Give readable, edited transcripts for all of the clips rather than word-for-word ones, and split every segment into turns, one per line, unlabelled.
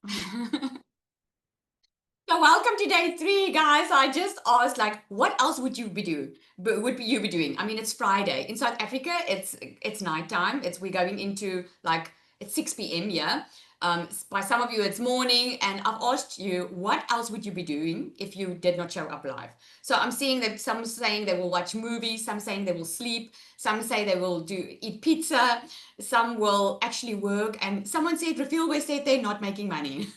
So welcome to day 3, guys. I just asked, like, what else would you be doing? I mean, it's Friday in South Africa. It's nighttime. We're going into like it's 6 p.m. Yeah. By some of you, it's morning, and I've asked you, what else would you be doing if you did not show up live? So I'm seeing that some saying they will watch movies, some saying they will sleep, some say they will eat pizza, some will actually work, and someone said, Refilwe said they're not making money.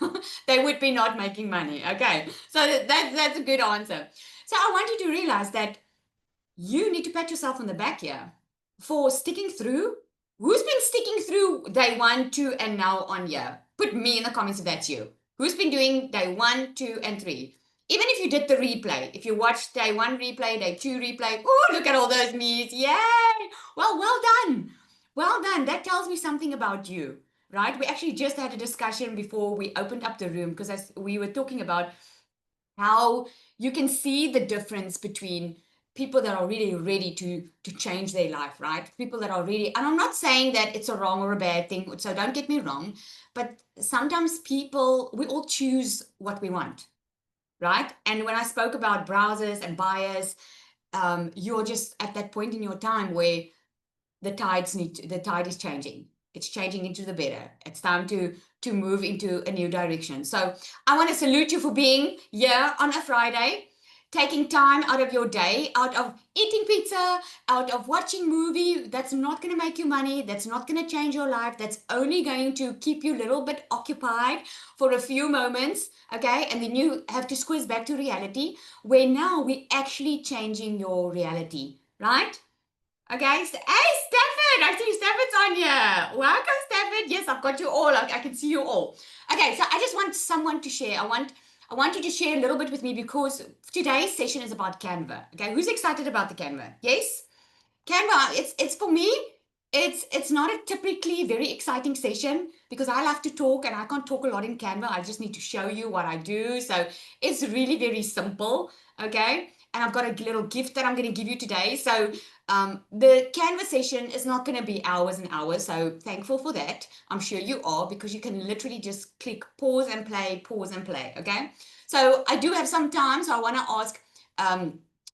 They would be not making money. Okay, so that's a good answer. So I want you to realize that you need to pat yourself on the back here for sticking through. Who's been sticking through day 1, 2, and now on here? Put me in the comments if that's you. Who's been doing day 1, 2, and 3? Even if you did the replay, if you watched day 1 replay, day 2 replay, oh, look at all those me's. Yay! Well done. Well done. That tells me something about you, right? We actually just had a discussion before we opened up the room because we were talking about how you can see the difference between people that are really ready to change their life, right? People that are really, and I'm not saying that it's a wrong or a bad thing, so don't get me wrong, but sometimes people, we all choose what we want, right? And when I spoke about browsers and buyers, you're just at that point in your time where the tide is changing. It's changing into the better. It's time to move into a new direction. So I want to salute you for being here on a Friday, taking time out of your day, out of eating pizza, out of watching movie. That's not going to make you money. That's not going to change your life. That's only going to keep you a little bit occupied for a few moments. Okay. And then you have to squeeze back to reality, where now we're actually changing your reality, right? Okay, hey Stafford, I see Stafford's on here. Welcome, Stafford. Yes, I've got you all. I can see you all. Okay, so I just want someone to share. I want you to share a little bit with me because today's session is about Canva. Okay, who's excited about the Canva? Yes, Canva. It's for me. It's not a typically very exciting session because I love to talk and I can't talk a lot in Canva. I just need to show you what I do. So it's really very simple. Okay, and I've got a little gift that I'm going to give you today. So the Canva session is not going to be hours and hours. So thankful for that. I'm sure you are, because you can literally just click pause and play, pause and play. Okay. So I do have some time. So I want to ask,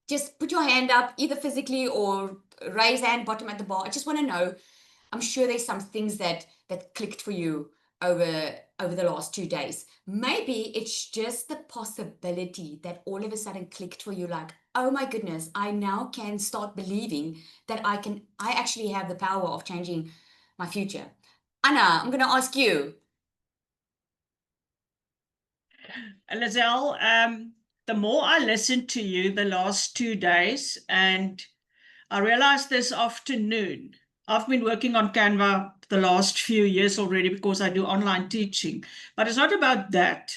just put your hand up either physically or raise hand bottom at the bar. I just want to know, I'm sure there's some things that clicked for you over the last 2 days. Maybe it's just the possibility that all of a sudden clicked for you, like, oh my goodness, I now can start believing that I actually have the power of changing my future. Anna, I'm going to ask you.
Lizelle, the more I listened to you the last 2 days, and I realized this afternoon, I've been working on Canva the last few years already because I do online teaching, but it's not about that.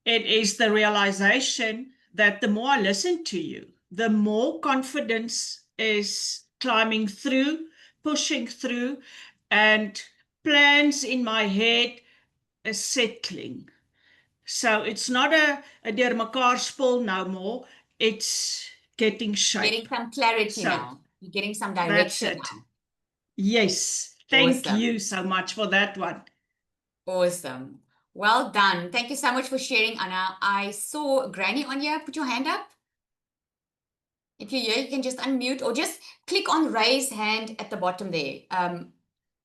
It is the realization that the more I listen to you, the more confidence is climbing through, pushing through, and plans in my head is settling. So it's not a deur mekaar spul no more. It's getting shape.
Getting some clarity
So
now. You're getting some
that's
direction
it.
now.
Yes. Thank
Awesome.
you so much for that one.
Awesome. Well done. Thank you so much for sharing, Anna. I saw Granny on here. Put your hand up. If you're here, you can just unmute or just click on raise hand at the bottom there.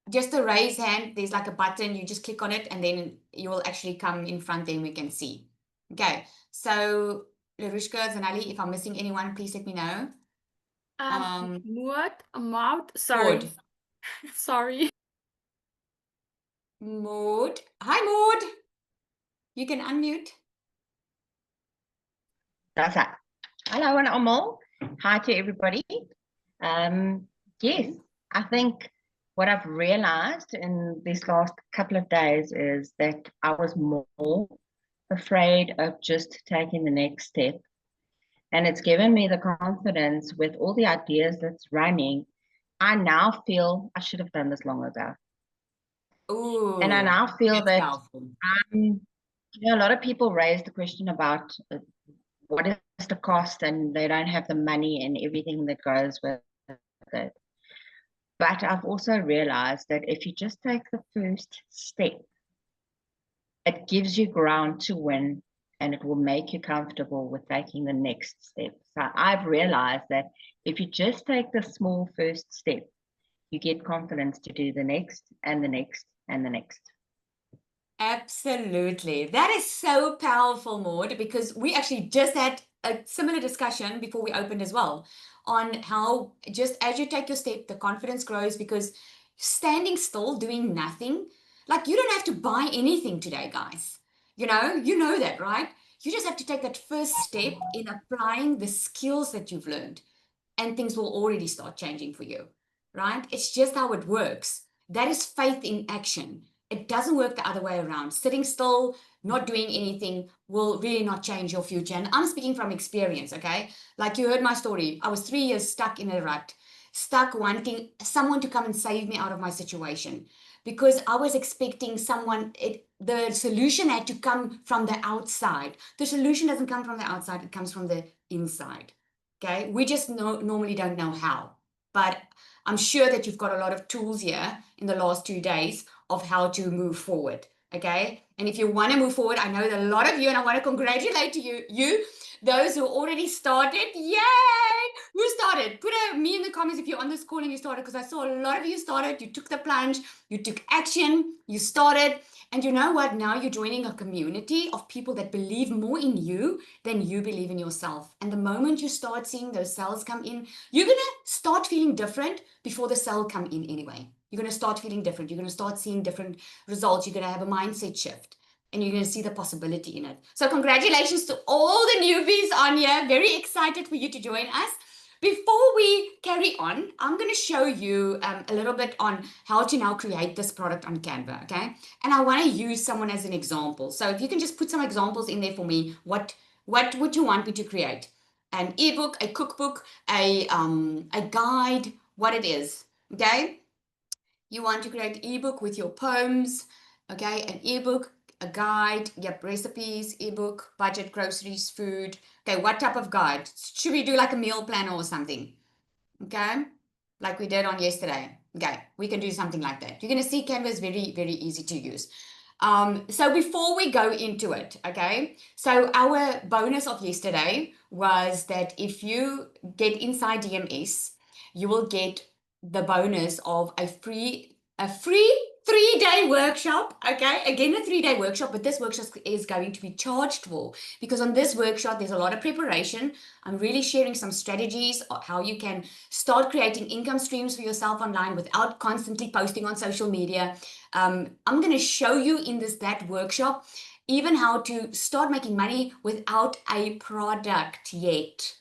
Just a raise hand, there's like a button. You just click on it and then you will actually come in front there and we can see. Okay. So Larushka, Zanali, if I'm missing anyone, please let me know.
Maud, sorry.
Maud.
Sorry.
Maud. Hi, Maud. You can unmute.
That's that. Hello and almal. Hi to everybody. Yes, I think what I've realized in these last couple of days is that I was more afraid of just taking the next step. And it's given me the confidence with all the ideas that's running. I now feel I should have done this long ago.
Ooh,
and I now feel that
powerful.
a lot of people raise the question about what is the cost, and they don't have the money and everything that goes with it. But I've also realized that if you just take the first step, it gives you ground to win, and it will make you comfortable with taking the next step. So I've realized that if you just take the small first step, you get confidence to do the next and the next and the next.
Absolutely. That is so powerful, Maud, because we actually just had a similar discussion before we opened as well on how just as you take your step, the confidence grows because standing still, doing nothing, like you don't have to buy anything today, guys. You know that, right? You just have to take that first step in applying the skills that you've learned, and things will already start changing for you, right? It's just how it works. That is faith in action. It doesn't work the other way around. Sitting still, not doing anything will really not change your future. And I'm speaking from experience, okay? Like you heard my story. I was 3 years stuck in a rut, stuck wanting someone to come and save me out of my situation because I was expecting the solution had to come from the outside. The solution doesn't come from the outside, it comes from the inside. Okay, we just normally don't know how, but I'm sure that you've got a lot of tools here in the last 2 days of how to move forward. Okay, and if you want to move forward, I know that a lot of you, and I want to congratulate you, those who already started. Yay! Who started? Put a me in the comments if you're on this call and you started, because I saw a lot of you started. You took the plunge, you took action, you started. And you know what? Now you're joining a community of people that believe more in you than you believe in yourself. And the moment you start seeing those cells come in, you're going to start feeling different before the cell come in anyway. You're going to start feeling different. You're going to start seeing different results. You're going to have a mindset shift and you're going to see the possibility in it. So congratulations to all the newbies on here. Very excited for you to join us. Before we carry on, I'm going to show you a little bit on how to now create this product on Canva, okay? And I want to use someone as an example. So if you can just put some examples in there for me, what would you want me to create? An ebook, a cookbook, a guide, what it is, okay? You want to create an ebook with your poems, okay? An ebook, a guide, yep, recipes, ebook, budget, groceries, food. Okay, what type of guide? Should we do like a meal planner or something? Okay, like we did on yesterday. Okay, we can do something like that. You're going to see Canva is very, very easy to use. So before we go into it, okay, so our bonus of yesterday was that if you get inside DMS, you will get the bonus of a free 3-day workshop. Okay, again, a 3-day workshop, but this workshop is going to be charged for because on this workshop, there's a lot of preparation. I'm really sharing some strategies of how you can start creating income streams for yourself online without constantly posting on social media. I'm going to show you in that workshop even how to start making money without a product yet.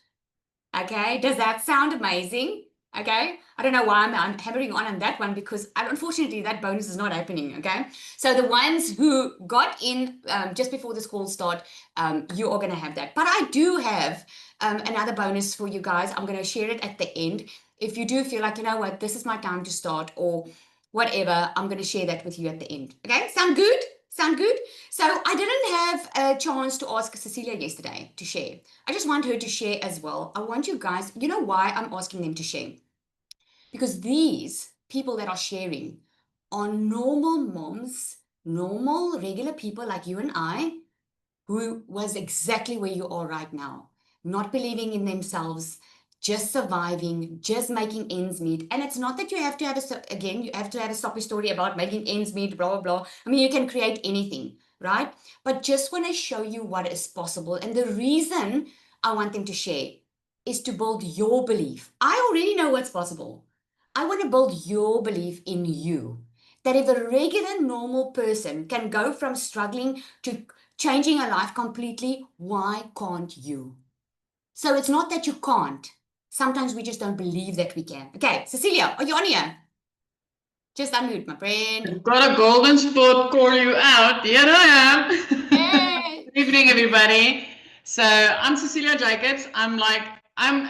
Okay, does that sound amazing? Okay, I don't know why I'm hammering on that one because unfortunately that bonus is not happening. Okay, so the ones who got in just before this call start, you are going to have that. But I do have another bonus for you guys. I'm going to share it at the end. If you do feel like, you know what, this is my time to start or whatever, I'm going to share that with you at the end. Okay, sound good? Sound good? So I didn't have a chance to ask Cecilia yesterday to share. I just want her to share as well. I want you guys, you know why I'm asking them to share? Because these people that are sharing are normal moms, normal, regular people like you and I, who was exactly where you are right now, not believing in themselves, just surviving, just making ends meet. And it's not that you have to have you have to have a soppy story about making ends meet, blah, blah, blah. I mean, you can create anything, right? But just want to show you what is possible. And the reason I want them to share is to build your belief. I already know what's possible. I want to build your belief in you. That if a regular, normal person can go from struggling to changing a life completely, why can't you? So it's not that you can't. Sometimes we just don't believe that we can. Okay, Cecilia, are you on here? Just unmute, my friend.
Got a golden spot, call you out. Here I am.
Hey.
Good evening, everybody. So I'm Cecilia Jacobs. I'm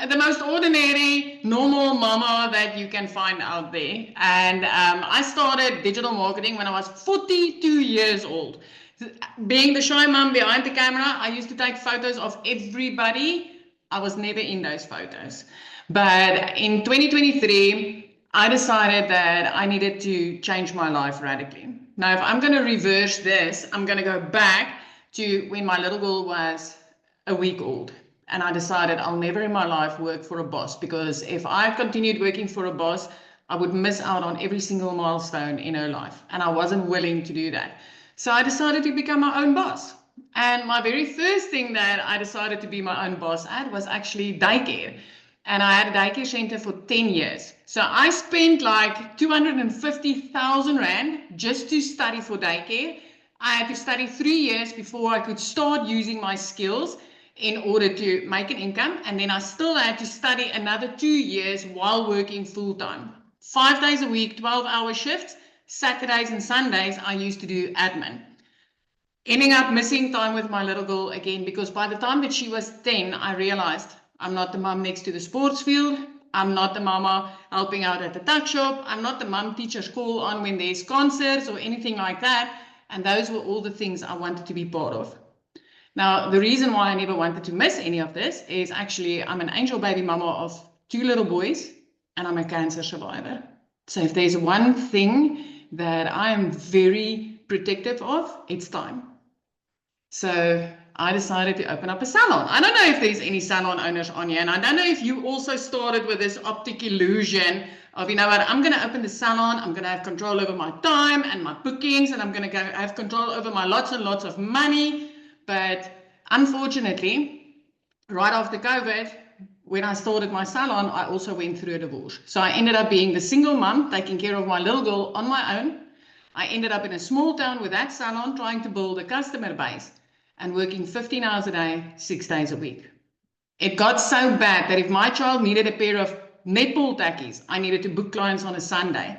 the most ordinary, normal mama that you can find out there. And I started digital marketing when I was 42 years old. Being the shy mom behind the camera, I used to take photos of everybody. I was never in those photos. But in 2023, I decided that I needed to change my life radically. Now, if I'm going to reverse this, I'm going to go back to when my little girl was a week old. And I decided I'll never in my life work for a boss, because if I continued working for a boss, I would miss out on every single milestone in her life. And I wasn't willing to do that. So I decided to become my own boss. And my very first thing that I decided to be my own boss at was actually daycare. And I had a daycare center for 10 years. So I spent like 250,000 Rand just to study for daycare. I had to study 3 years before I could start using my skills in order to make an income. And then I still had to study another 2 years while working full time. 5 days a week, 12-hour shifts. Saturdays and Sundays, I used to do admin. Ending up missing time with my little girl again, because by the time that she was 10, I realized I'm not the mom next to the sports field. I'm not the mama helping out at the tuck shop. I'm not the mom teachers call on when there's concerts or anything like that. And those were all the things I wanted to be part of. Now, the reason why I never wanted to miss any of this is actually I'm an angel baby mama of 2 little boys, and I'm a cancer survivor. So if there's one thing that I am very protective of, it's time. So I decided to open up a salon. I don't know if there's any salon owners on here, and I don't know if you also started with this optic illusion of, you know what, I'm going to open the salon, I'm going to have control over my time and my bookings, and I'm going to go have control over my lots and lots of money. But unfortunately, right after COVID, when I started my salon, I also went through a divorce. So I ended up being the single mom, taking care of my little girl on my own. I ended up in a small town with that salon, trying to build a customer base and working 15 hours a day, 6 days a week. It got so bad that if my child needed a pair of netball tackies, I needed to book clients on a Sunday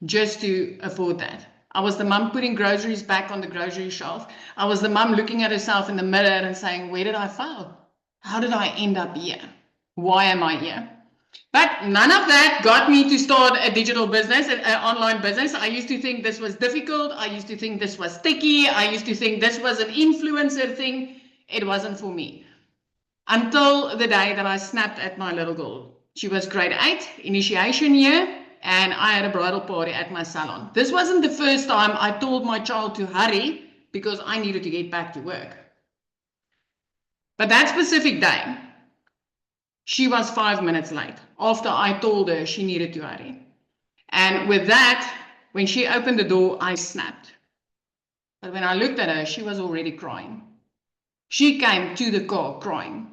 just to afford that. I was the mum putting groceries back on the grocery shelf. I was the mum looking at herself in the mirror and saying, where did I fail? How did I end up here? Why am I here? But none of that got me to start a digital business, an online business. I used to think this was difficult. I used to think this was sticky. I used to think this was an influencer thing. It wasn't for me. Until the day that I snapped at my little girl. She was grade 8, initiation year, and I had a bridal party at my salon. This wasn't the first time I told my child to hurry because I needed to get back to work. But that specific day, she was 5 minutes late after I told her she needed to hurry. And with that, when she opened the door, I snapped. But when I looked at her, she was already crying. She came to the car crying.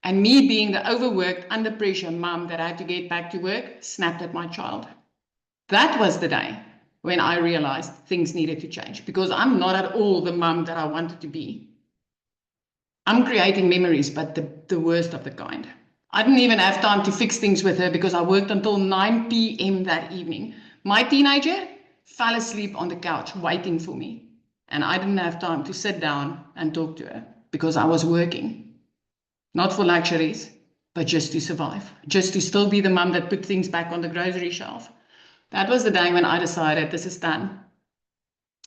And me being the overworked, under pressure mom that had to get back to work, snapped at my child. That was the day when I realized things needed to change, because I'm not at all the mom that I wanted to be. I'm creating memories, but the worst of the kind. I didn't even have time to fix things with her because I worked until 9 p.m. that evening. My teenager fell asleep on the couch waiting for me. And I didn't have time to sit down and talk to her because I was working. Not for luxuries, but just to survive. Just to still be the mum that put things back on the grocery shelf. That was the day when I decided this is done.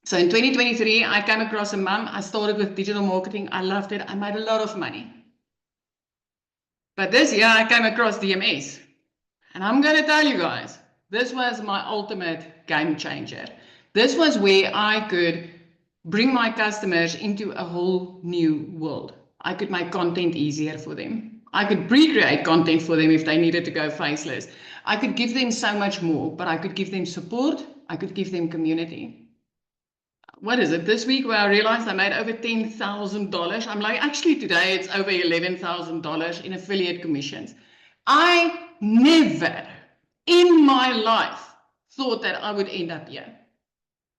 So in 2023, I came across a mum. I started with digital marketing. I loved it. I made a lot of money. But this year, I came across DMS. And I'm going to tell you guys, this was my ultimate game changer. This was where I could bring my customers into a whole new world. I could make content easier for them. I could pre-create content for them if they needed to go faceless. I could give them so much more, but I could give them support. I could give them community. What is it, this week where I realized I made over $10,000. I'm like, actually today it's over $11,000 in affiliate commissions. I never in my life thought that I would end up here,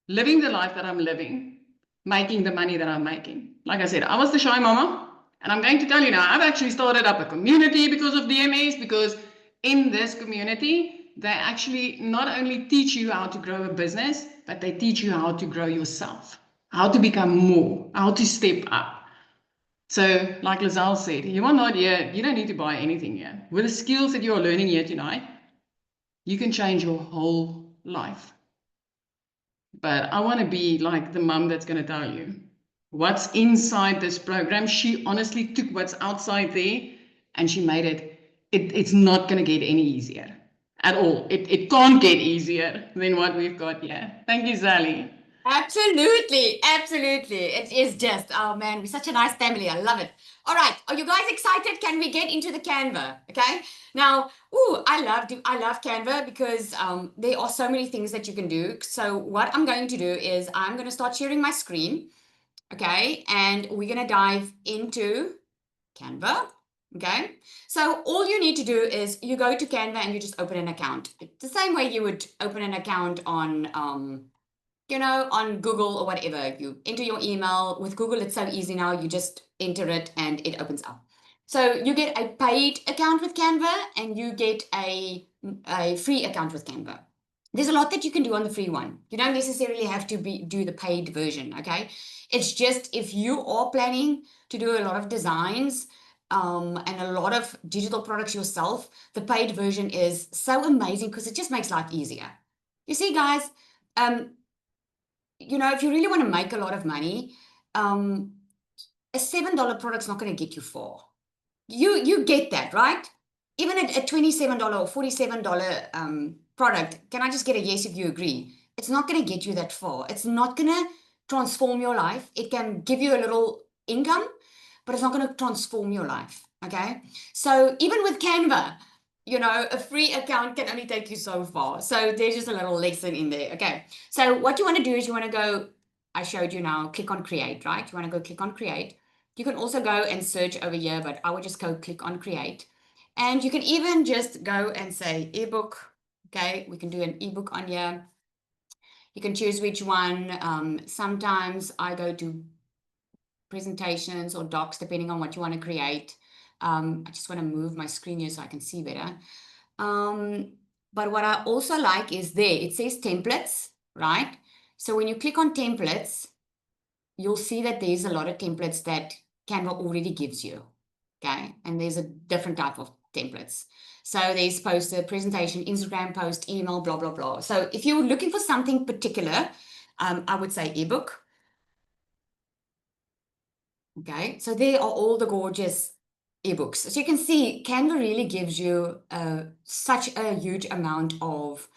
living the life that I'm living, making the money that I'm making. Like I said, I was the shy mama, and I'm going to tell you now, I've actually started up a community because of DMS, because in this community, they actually not only teach you how to grow a business, but they teach you how to grow yourself, how to become more, how to step up. So like Lizelle said, you are not here, you don't need to buy anything here. With the skills that you're learning here tonight, you can change your whole life. But I want to be like the mum that's going to tell you what's inside this program. She honestly took what's outside there and she made it's not going to get any easier. At all. It can't get easier than what we've got here. Thank you, Sally.
Absolutely, absolutely. It is just, oh man, we're such a nice family. I love it. All right, are you guys excited? Can we get into the Canva? Okay. Now, I love Canva because there are so many things that you can do. So what I'm going to do is I'm going to start sharing my screen. Okay, and we're going to dive into Canva. Okay, so all you need to do is you go to Canva and you just open an account. It's the same way you would open an account on on Google or whatever. You enter your email. With Google, it's so easy now. You just enter it and it opens up. So you get a paid account with Canva and you get a free account with Canva. There's a lot that you can do on the free one. You don't necessarily have to do the paid version, okay? It's just if you are planning to do a lot of designs and a lot of digital products yourself, the paid version is so amazing because it just makes life easier. You see, guys, if you really want to make a lot of money, a $7 product's not going to get you far. You get that, right? Even a $27 or $47 product, can I just get a yes if you agree? It's not going to get you that far. It's not going to transform your life. It can give you a little income, but it's not going to transform your life, okay? So even with Canva, a free account can only take you so far. So there's just a little lesson in there, okay? So what you want to do is you want to go, I showed you now, click on create, right? You want to go click on create. You can also go and search over here, but I would just go click on create. And you can even just go and say ebook. Okay, we can do an ebook on here. You can choose which one. Sometimes I go to presentations or docs, depending on what you want to create. I just want to move my screen here so I can see better. But what I also like is there, it says templates, right? So when you click on templates, you'll see that there's a lot of templates that Canva already gives you, okay? And there's a different type of templates. So there's poster, presentation, Instagram post, email, blah, blah, blah. So if you're looking for something particular, I would say ebook. Okay, so there are all the gorgeous ebooks. So you can see Canva really gives you such a huge amount of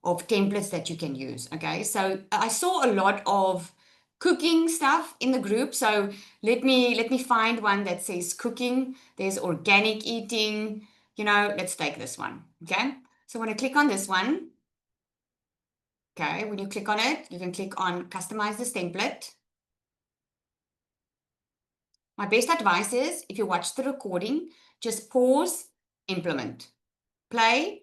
templates that you can use. Okay, so I saw a lot of cooking stuff in the group. So let me find one that says cooking. There's organic eating. Let's take this one. Okay, so when I click on this one, okay, when you click on it, you can click on customize this template. My best advice is if you watch the recording, just pause, implement, play,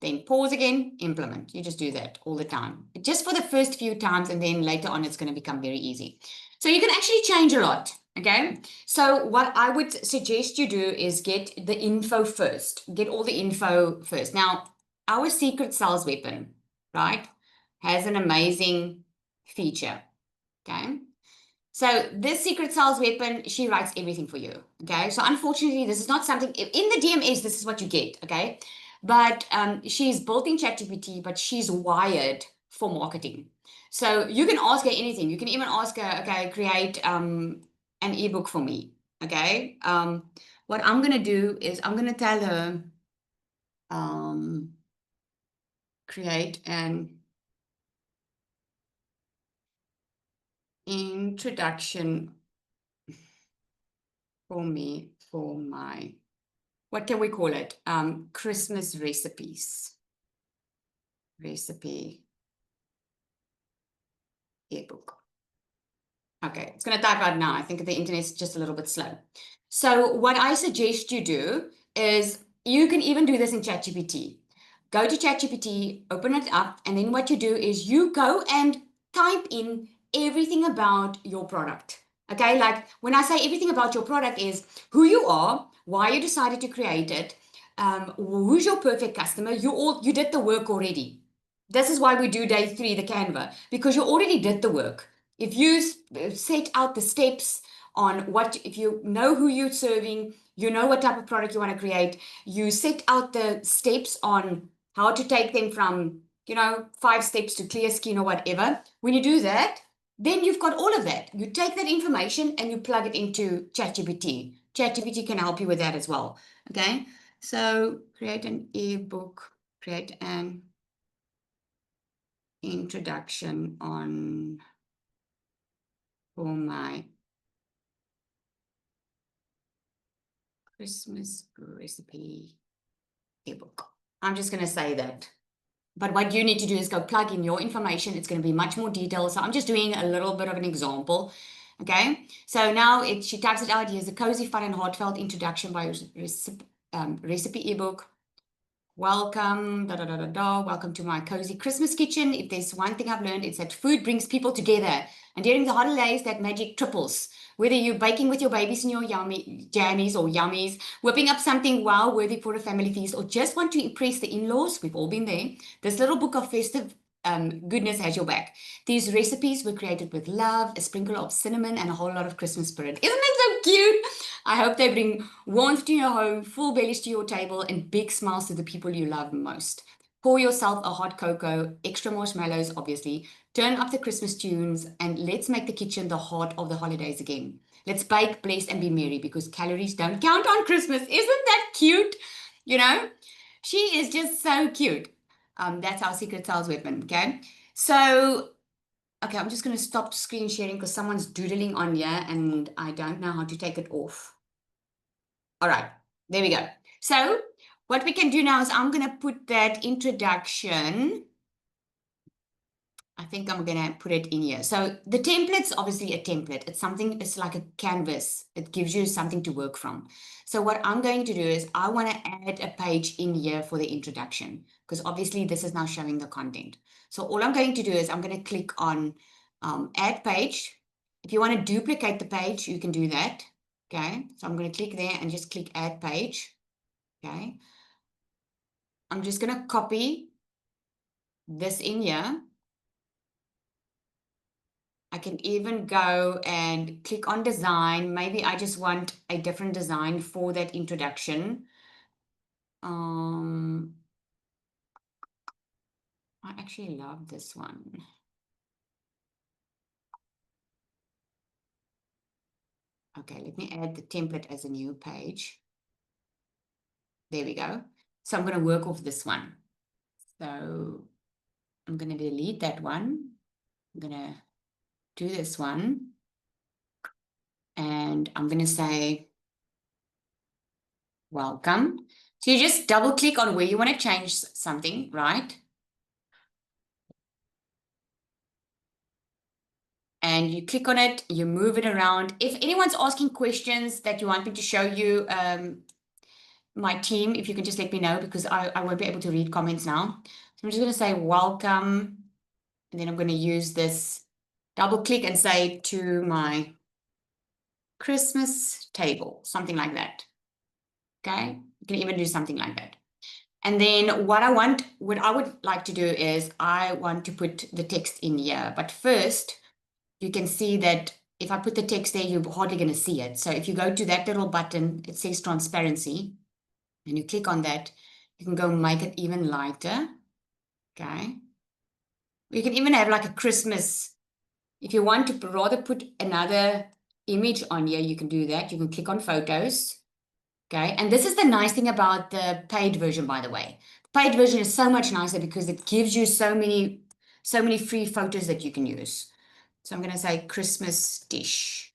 then pause again, implement. You just do that all the time, just for the first few times, and then later on it's going to become very easy. So you can actually change a lot. Okay, so what I would suggest you do is get the info first. Get all the info first. Now, our secret sales weapon, right, has an amazing feature. Okay. So this secret sales weapon, she writes everything for you. Okay. So unfortunately, this is not something in the DMS. This is what you get. Okay. But she's built in ChatGPT, but she's wired for marketing. So you can ask her anything. You can even ask her, okay, create an ebook for me. Okay. What I'm going to do is I'm going to tell her create an introduction for me for my, what can we call it? Christmas recipes. Recipe ebook. Okay, it's going to type out now. I think the internet's just a little bit slow. So what I suggest you do is you can even do this in ChatGPT. Go to ChatGPT, open it up, and then what you do is you go and type in everything about your product. Okay, like when I say everything about your product is who you are, why you decided to create it, who's your perfect customer. You did the work already. This is why we do day 3, the Canva, because you already did the work. If you set out the steps on if you know who you're serving, you know what type of product you want to create, you set out the steps on how to take them from, 5 steps to clear skin or whatever. When you do that, then you've got all of that. You take that information and you plug it into ChatGPT. ChatGPT can help you with that as well. Okay, so create an ebook, create an introduction on for my Christmas recipe ebook. I'm just going to say that. But what you need to do is go plug in your information. It's going to be much more detailed. So I'm just doing a little bit of an example. Okay. So now she types it out. Here's a cozy, fun, and heartfelt introduction by recipe ebook. Welcome, welcome to my cozy Christmas kitchen. If there's one thing I've learned, it's that food brings people together. And during the holidays, that magic triples. Whether you're baking with your babies and your jammies or yummies, whipping up something well worthy for a family feast, or just want to impress the in-laws, we've all been there. This little book of festive goodness has your back. These recipes were created with love, a sprinkle of cinnamon, and a whole lot of Christmas spirit. Isn't it so cute? I hope they bring warmth to your home, full bellies to your table, and big smiles to the people you love most. Pour yourself a hot cocoa, extra marshmallows, obviously. Turn up the Christmas tunes, and let's make the kitchen the heart of the holidays again. Let's bake, bless, and be merry, because calories don't count on Christmas. Isn't that cute? You know, she is just so cute. That's our secret sales weapon, okay? So, okay, I'm just going to stop screen sharing because someone's doodling on here and I don't know how to take it off. All right, there we go. So, what we can do now is I'm going to put that introduction. I think I'm going to put it in here. So, the template's obviously a template. It's something, it's like a canvas. It gives you something to work from. So, what I'm going to do is I want to add a page in here for the introduction, because obviously this is now showing the content. So all I'm going to do is I'm going to click on add page. If you want to duplicate the page, you can do that. Okay, so I'm going to click there and just click add page. Okay, I'm just going to copy this in here. I can even go and click on design. Maybe I just want a different design for that introduction. I actually love this one. Okay, let me add the template as a new page. There we go. So I'm going to work off this one. So I'm going to delete that one. I'm going to do this one. And I'm going to say, welcome. So you just double click on where you want to change something, right? And you click on it, you move it around. If anyone's asking questions that you want me to show you, my team, if you can just let me know, because I won't be able to read comments now. So I'm just going to say welcome. And then I'm going to use this double click and say to my Christmas table, something like that. Okay, you can even do something like that. And then what I would like to do is I want to put the text in here. But first, you can see that if I put the text there, you're hardly going to see it. So if you go to that little button, it says transparency, and you click on that, you can go make it even lighter. Okay. You can even have like a Christmas. If you want to rather put another image on here, you can do that. You can click on photos. Okay. And this is the nice thing about the paid version, by the way. The paid version is so much nicer because it gives you so many free photos that you can use. So I'm going to say Christmas dish.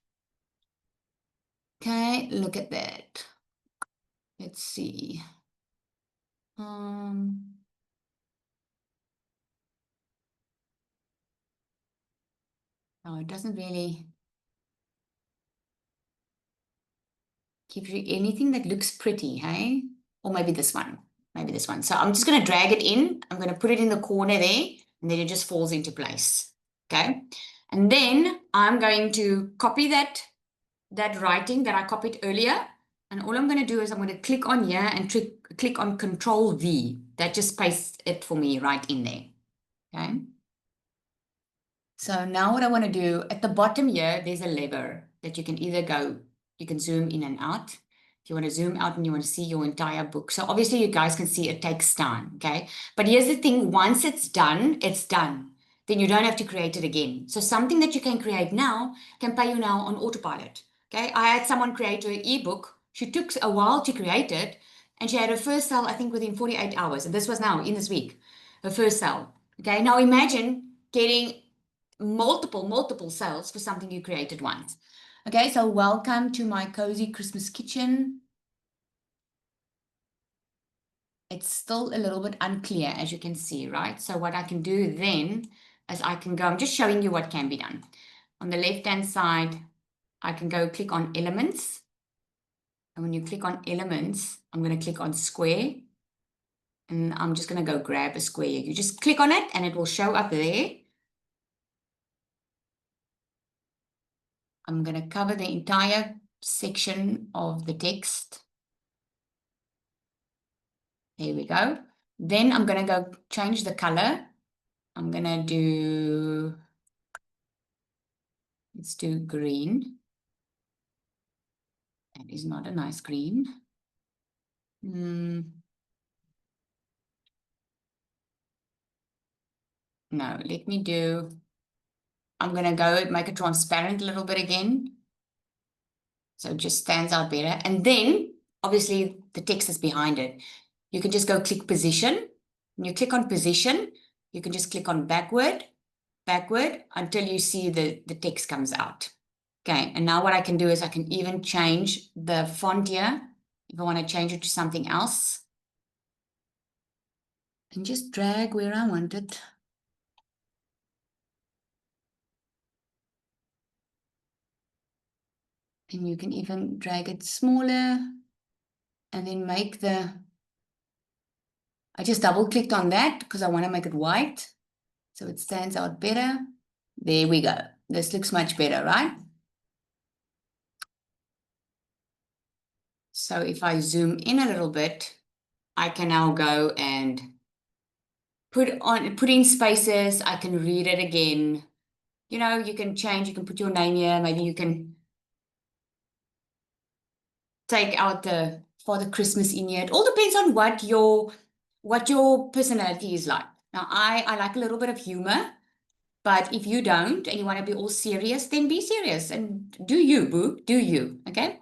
Okay, look at that. Let's see. No, it doesn't really give you anything that looks pretty, hey? Or maybe this one. Maybe this one. So I'm just going to drag it in. I'm going to put it in the corner there, and then it just falls into place. Okay. And then I'm going to copy that writing that I copied earlier. And all I'm going to do is I'm going to click on here and click on Control V. That just pastes it for me right in there. Okay. So now what I want to do, at the bottom here, there's a lever that you can either go, you can zoom in and out. If you want to zoom out and you want to see your entire book. So obviously you guys can see it takes time, okay? But here's the thing, once it's done, it's done. Then you don't have to create it again. So something that you can create now can pay you now on autopilot, okay? I had someone create an ebook. She took a while to create it, and she had her first sale, I think, within 48 hours. And this was now in this week, her first sale, okay? Now imagine getting multiple sales for something you created once. Okay, so welcome to my cozy Christmas kitchen. It's still a little bit unclear, as you can see, right? So what I can do then is I can go, I'm just showing you what can be done. On the left-hand side, I can go click on elements. And when you click on elements, I'm going to click on square. And I'm just going to go grab a square. You just click on it and it will show up there. I'm going to cover the entire section of the text. There we go. Then I'm going to go change the color. I'm going to do, let's do green. That is not a nice green. No, let me do, I'm going to go make it transparent a little bit again. So it just stands out better. And then, obviously, the text is behind it. You can just go click position. When you click on position, you can just click on backward, until you see the text comes out. Okay, and now what I can do is I can even change the font here. If I want to change it to something else. And just drag where I want it. And you can even drag it smaller and then make the, I just double clicked on that because I want to make it white. So it stands out better. There we go. This looks much better, right? So if I zoom in a little bit, I can now go and put in spaces. I can read it again. You know, you can change, you can put your name here. Maybe you can take out the Father Christmas in here. It all depends on what your personality is like. Now, I like a little bit of humor, but if you don't and you want to be all serious, then be serious and do you, boo, do you, okay?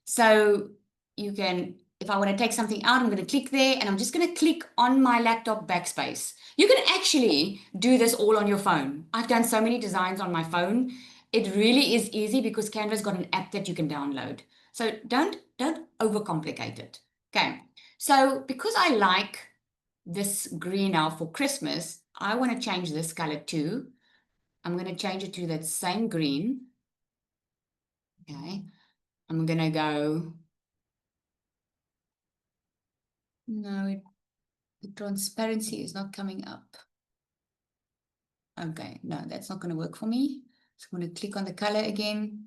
So you can, if I want to take something out, I'm going to click there and I'm just going to click on my laptop backspace. You can actually do this all on your phone. I've done so many designs on my phone. It really is easy because Canva's got an app that you can download. So don't overcomplicate it. Okay, so because I like this green now for Christmas, I want to change this color too. I'm going to change it to that same green. Okay, I'm going to go, no, the transparency is not coming up. Okay, no, that's not going to work for me. So I'm going to click on the color again,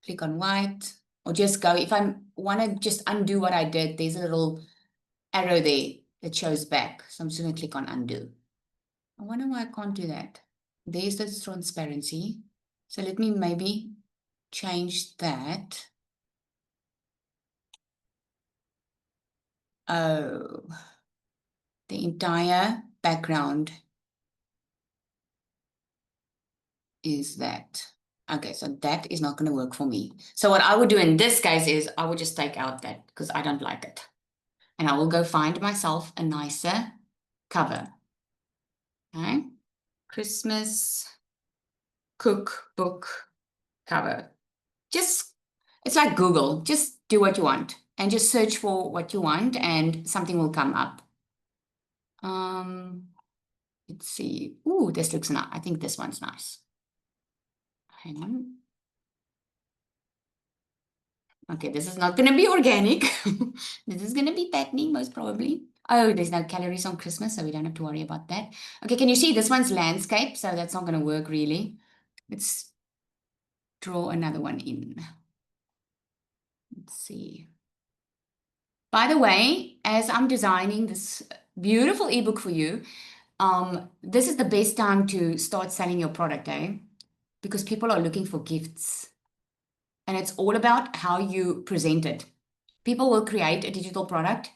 click on white, or just go, if I want to just undo what I did, there's a little arrow there that shows back. So I'm just going to click on undo. I wonder why I can't do that. There's the transparency. So let me maybe change that. Oh, the entire background is that. Okay, so that is not going to work for me. So what I would do in this case is I would just take out that because I don't like it. And I will go find myself a nicer cover. Okay, Christmas cookbook cover. Just, it's like Google, just do what you want and just search for what you want and something will come up. Let's see. Ooh, this looks nice. I think this one's nice. Hang on. Okay, this is not going to be organic. This is going to be fattening, most probably. Oh, there's no calories on Christmas, so we don't have to worry about that. Okay, can you see this one's landscape? So that's not going to work really. Let's draw another one in. Let's see. By the way, as I'm designing this beautiful ebook for you, this is the best time to start selling your product, eh? Because people are looking for gifts. And it's all about how you present it. People will create a digital product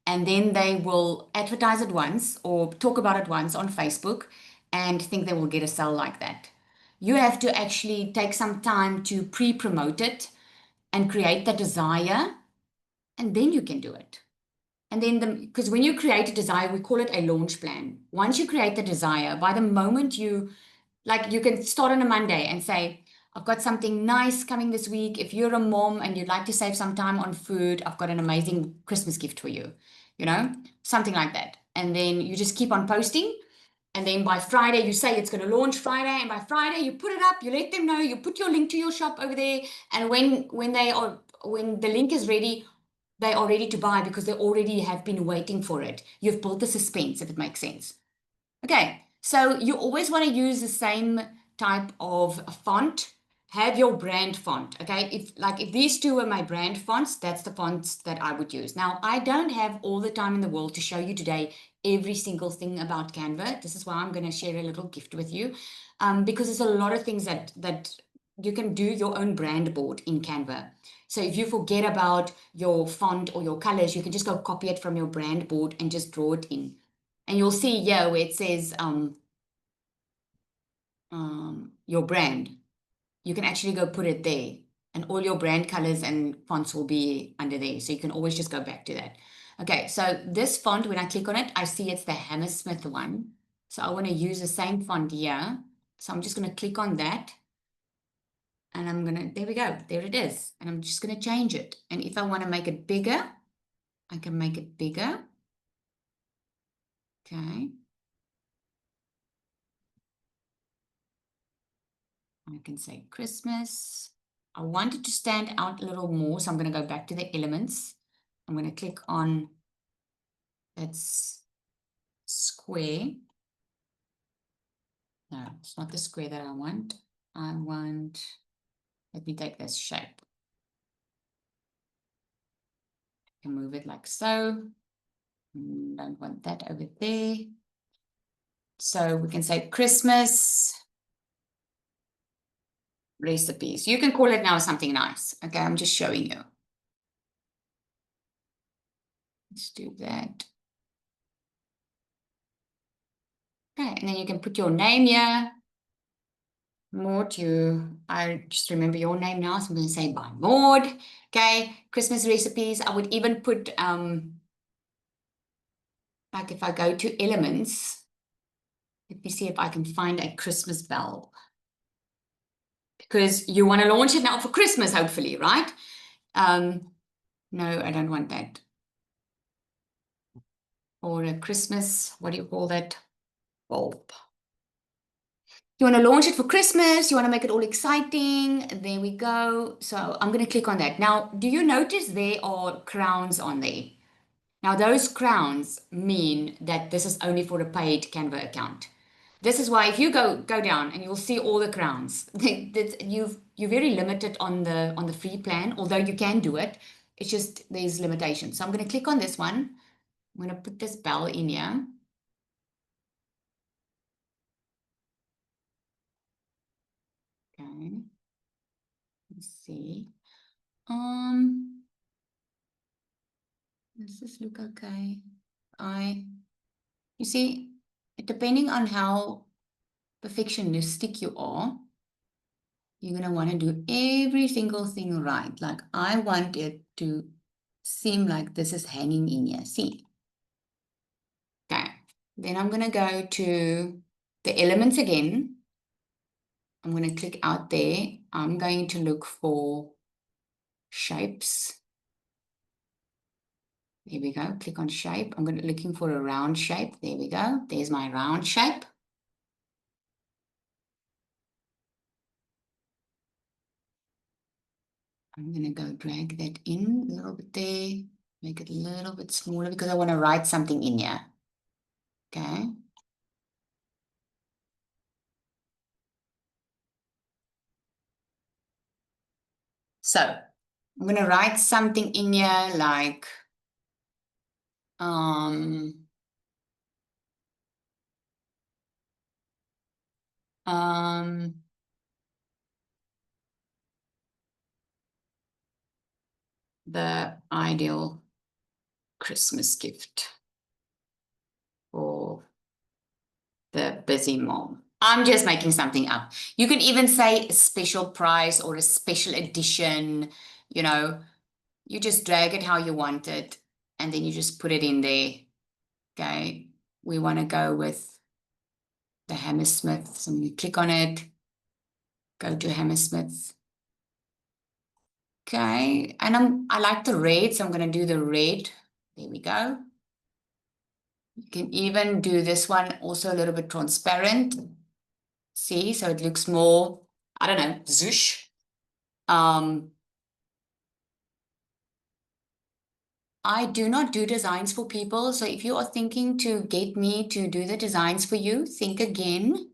and then they will advertise it once or talk about it once on Facebook and think they will get a sale like that. You have to actually take some time to pre-promote it and create the desire, and then you can do it. And then, because when you create a desire, we call it a launch plan. Once you create the desire, by the moment you like you can start on a Monday and say, I've got something nice coming this week. If you're a mom and you'd like to save some time on food, I've got an amazing Christmas gift for you, something like that. And then you just keep on posting. And then by Friday, you say it's going to launch Friday. And by Friday, you put it up, you let them know, you put your link to your shop over there. And when the link is ready, they are ready to buy because they already have been waiting for it. You've built the suspense, if it makes sense. Okay, so you always want to use the same type of font. Have your brand font, okay? If these two are my brand fonts, that's the fonts that I would use. Now, I don't have all the time in the world to show you today every single thing about Canva. This is why I'm going to share a little gift with you, because there's a lot of things that you can do your own brand board in Canva. So if you forget about your font or your colors, you can just go copy it from your brand board and just draw it in. And you'll see here where it says your brand. You can actually go put it there, and all your brand colors and fonts will be under there. So you can always just go back to that. Okay, so this font, when I click on it, I see it's the Hammersmith one. So I want to use the same font here. So I'm just going to click on that. And I'm going to, there we go, there it is. And I'm just going to change it. And if I want to make it bigger, I can make it bigger. Okay. I can say Christmas. I want it to stand out a little more, so I'm going to go back to the elements. I'm going to click on that square. No, it's not the square that I want. Let me take this shape. I can move it like so. Don't want that over there. So we can say Christmas recipes. You can call it now something nice. Okay, I'm just showing you. Let's do that. Okay, and then you can put your name here. Maud, I just remember your name now, so I'm going to say by Maud. Okay, Christmas recipes. I would even put, like if I go to elements, let me see if I can find a Christmas bulb. Because you want to launch it now for Christmas, hopefully, right? No, I don't want that. Or a Christmas, what do you call that? Bulb. You want to launch it for Christmas, you want to make it all exciting. There we go. So I'm going to click on that. Now, do you notice there are crowns on there? Now, those crowns mean that this is only for a paid Canva account. This is why if you go down and you'll see all the crowns, you're very limited on the free plan, although you can do it. It's just there's limitations. So I'm going to click on this one. I'm going to put this bell in here. Okay. Let's see. Does this look okay? You see, depending on how perfectionistic you are, you're going to want to do every single thing right. Like I want it to seem like this is hanging in here. See? Okay. Then I'm going to go to the elements again. I'm going to click out there. I'm going to look for shapes. There we go. Click on shape. I'm looking for a round shape. There we go. There's my round shape. I'm going to go drag that in a little bit there. Make it a little bit smaller because I want to write something in here. Okay. So I'm going to write something in here like the ideal Christmas gift for the busy mom. I'm just making something up. You can even say a special price or a special edition, you just drag it how you want it, and then you just put it in there. Okay, we want to go with the Hammersmith. So I'm going to click on it, go to Hammersmith. Okay, and I like the red, so I'm going to do the red. There we go. You can even do this one also a little bit transparent. See, so it looks more, I don't know, zoosh. I do not do designs for people. So if you are thinking to get me to do the designs for you, think again.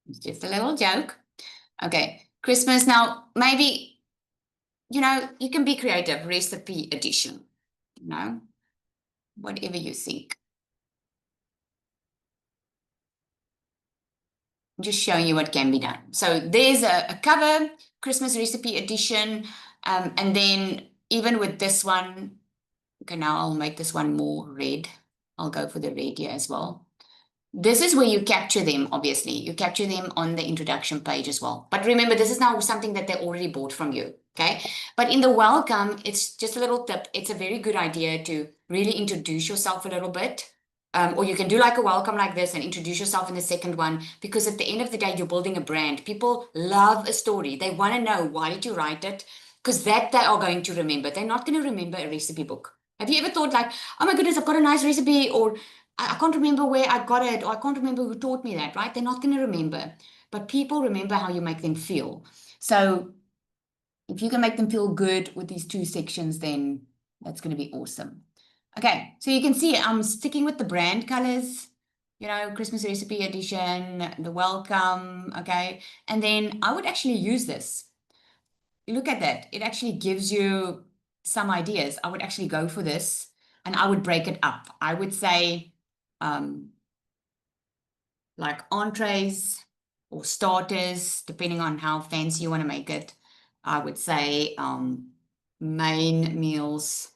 It's just a little joke. Okay, Christmas. Now, maybe, you can be creative, recipe edition, whatever you think. Just showing you what can be done. So there's a cover, Christmas recipe edition, and then even with this one, okay, now I'll make this one more red. I'll go for the red here as well. This is where you capture them, obviously. You capture them on the introduction page as well. But remember, this is now something that they already bought from you, okay? But in the welcome, it's just a little tip. It's a very good idea to really introduce yourself a little bit. Or you can do like a welcome like this and introduce yourself in the second one, because at the end of the day, you're building a brand. People love a story. They want to know, why did you write it? Because that they are going to remember. They're not going to remember a recipe book. Have you ever thought like, oh my goodness, I've got a nice recipe, or I can't remember where I got it, or I can't remember who taught me that, right? They're not going to remember. But people remember how you make them feel. So if you can make them feel good with these two sections, then that's going to be awesome. Okay, so you can see I'm sticking with the brand colors, Christmas recipe edition, the welcome, okay? And then I would actually use this. Look at that. It actually gives you some ideas. I would actually go for this and I would break it up. I would say like entrees or starters, depending on how fancy you want to make it. I would say main meals.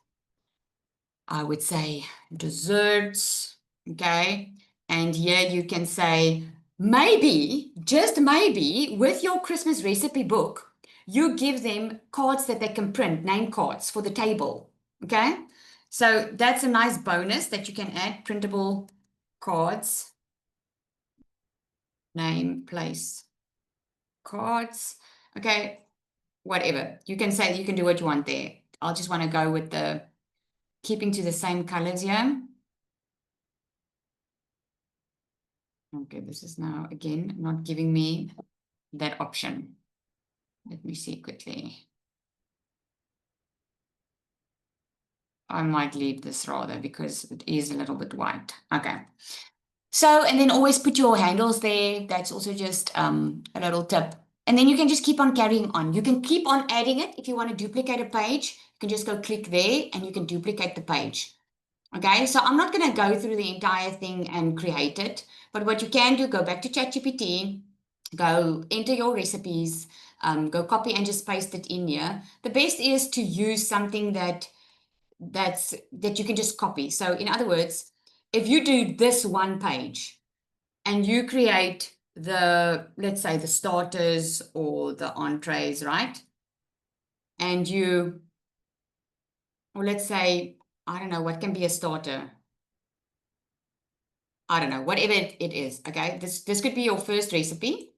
I would say desserts, okay? And here you can say maybe, just maybe, with your Christmas recipe book, you give them cards that they can print, name cards for the table, okay? So that's a nice bonus that you can add, printable cards, name, place, cards, okay? Whatever. You can say, you can do what you want there. I'll just want to go with the keeping to the same colors here. Okay, this is now, again, not giving me that option. Let me see quickly. I might leave this rather because it is a little bit white. Okay. So, and then always put your handles there. That's also just a little tip. And then you can just keep on carrying on. You can keep on adding it. If you want to duplicate a page, you can just go click there and you can duplicate the page. Okay, so I'm not going to go through the entire thing and create it, but what you can do, go back to ChatGPT, go enter your recipes, go copy and just paste it in here. The best is to use something that you can just copy. So in other words, if you do this one page and you create let's say the starters or the entrees, right? And or let's say, I don't know, what can be a starter? I don't know, whatever it is, okay? This could be your first recipe.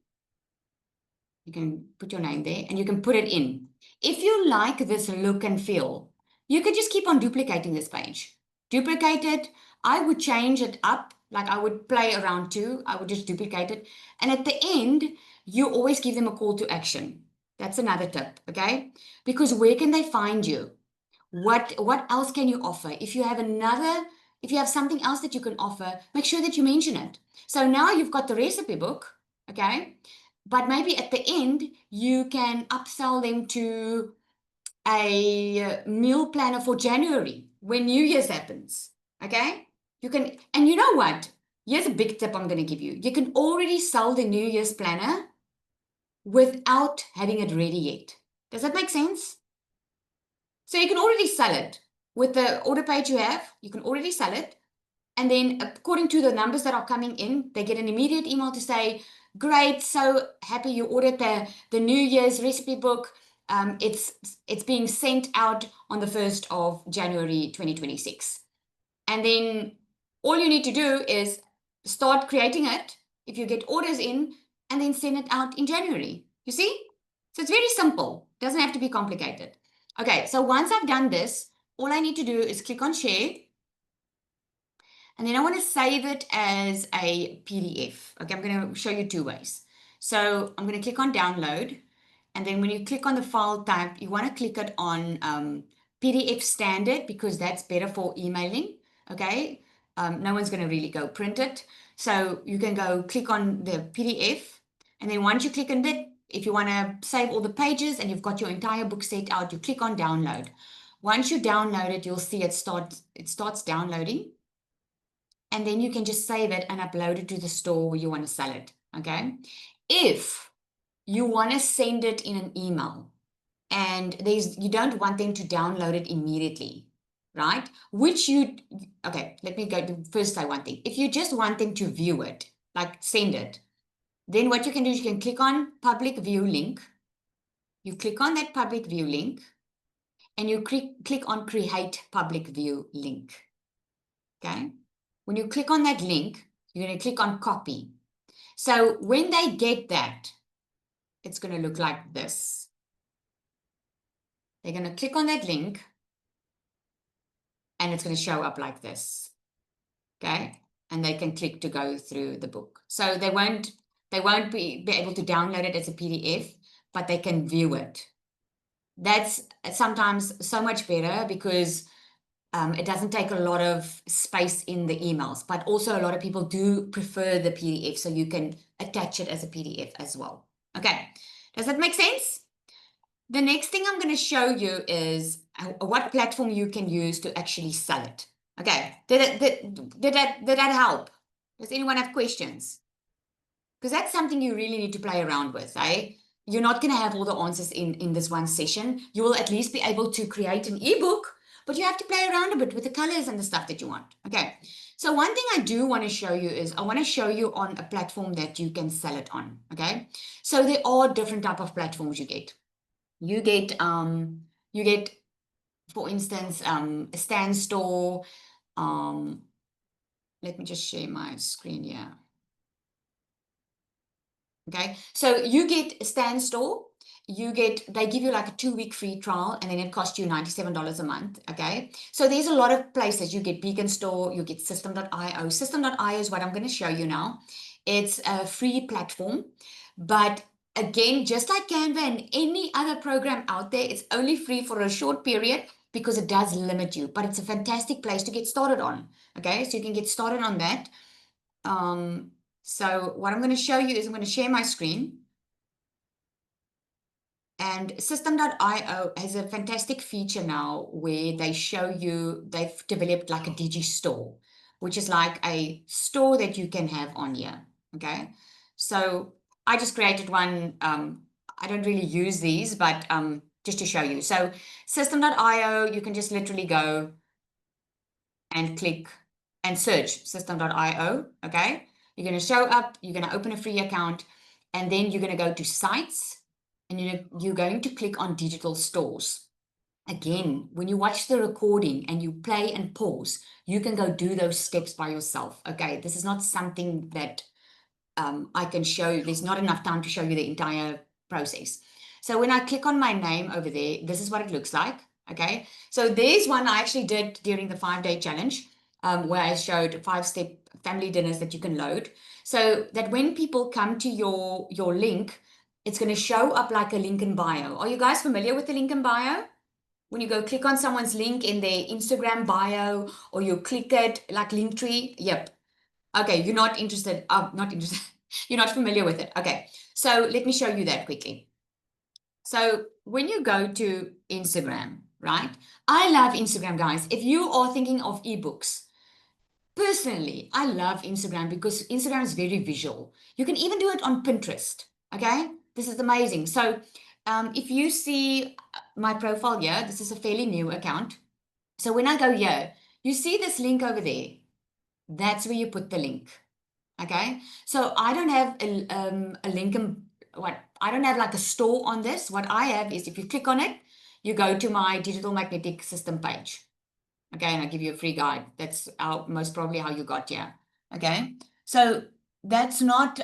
You can put your name there and you can put it in. If you like this look and feel, you could just keep on duplicating this page. Duplicate it. I would change it up, like I would play around too. I would just duplicate it. And at the end, you always give them a call to action. That's another tip, okay? Because where can they find you? What else can you offer? If you have something else that you can offer, make sure that you mention it. So now you've got the recipe book, okay? But maybe at the end, you can upsell them to a meal planner for January when New Year's happens, okay? You can, and you know what? Here's a big tip I'm going to give you. You can already sell the New Year's planner without having it ready yet. Does that make sense? So you can already sell it with the order page you have. You can already sell it. And then according to the numbers that are coming in, they get an immediate email to say, great, so happy you ordered the New Year's recipe book. It's being sent out on the 1st of January 2026. And then all you need to do is start creating it if you get orders in, and then send it out in January. You see? So it's very simple. Doesn't have to be complicated. Okay, so once I've done this, all I need to do is click on share. And then I want to save it as a PDF. Okay, I'm going to show you 2 ways. So I'm going to click on download. And then when you click on the file type, you want to click it on PDF standard, because that's better for emailing. Okay, no one's going to really go print it. So you can go click on the PDF. And then once you click on it, if you want to save all the pages and you've got your entire book set out, you click on download. Once you download it, you'll see it starts downloading. And then you can just save it and upload it to the store where you want to sell it. Okay. If you want to send it in an email and you don't want them to download it immediately, right? Okay, let me go to first say one thing. If you just want them to view it, like send it, then what you can do is you can click on public view link. You click on that public view link and you click on create public view link. Okay. When you click on that link, you're going to click on copy. So when they get that, it's going to look like this. They're going to click on that link and it's going to show up like this. Okay. And they can click to go through the book. So they won't be able to download it as a PDF, but they can view it. That's sometimes so much better because it doesn't take a lot of space in the emails, but also a lot of people do prefer the PDF, so you can attach it as a PDF as well. Okay, does that make sense? The next thing I'm going to show you is what platform you can use to actually sell it. Okay, did that help? Does anyone have questions? Because that's something you really need to play around with, eh? You're not going to have all the answers in this one session. You will at least be able to create an ebook, but you have to play around a bit with the colors and the stuff that you want. Okay, so one thing I do want to show you is I want to show you on a platform that you can sell it on. Okay, so there are different type of platforms you get. You get, for instance, a Stan Store. Let me just share my screen here. Okay, so you get a Stan Store. They give you like a 2-week free trial, and then it costs you $97 a month. Okay, so there's a lot of places. You get Beacon Store, you get System.io. System.io is what I'm going to show you now. It's a free platform, but again, just like Canva and any other program out there, it's only free for a short period because it does limit you, but it's a fantastic place to get started on. Okay, so you can get started on that. So what I'm going to show you is I'm going to share my screen. And System.io has a fantastic feature now where they show you, they've developed like a digi store, which is like a store that you can have on here. Okay, so I just created one. I don't really use these, but just to show you. So System.io, you can just literally go and click and search System.io. Okay, you're going to show up, you're going to open a free account, and then you're going to go to sites. And you're going to click on digital stores. Again, when you watch the recording and you play and pause, you can go do those steps by yourself. Okay, this is not something that I can show you. There's not enough time to show you the entire process. So when I click on my name over there, this is what it looks like. Okay, so there's one I actually did during the 5-day challenge where I showed 5-step family dinners that you can load. So that when people come to your link, it's going to show up like a link in bio. Are you guys familiar with the link in bio? When you go click on someone's link in their Instagram bio, or you click it like Linktree. Yep. Okay, you're not interested. Not interested. You're not familiar with it. Okay, so let me show you that quickly. So when you go to Instagram, right? I love Instagram, guys. If you are thinking of ebooks, personally, I love Instagram because Instagram is very visual. You can even do it on Pinterest. Okay, this is amazing. So if you see my profile here, this is a fairly new account. So when I go here, you see this link over there. That's where you put the link. Okay, so I don't have a link in I don't have like a store on this. What I have is if you click on it, you go to my digital magnetic system page. Okay, and I give you a free guide. That's most probably how you got here. Okay, So that's not,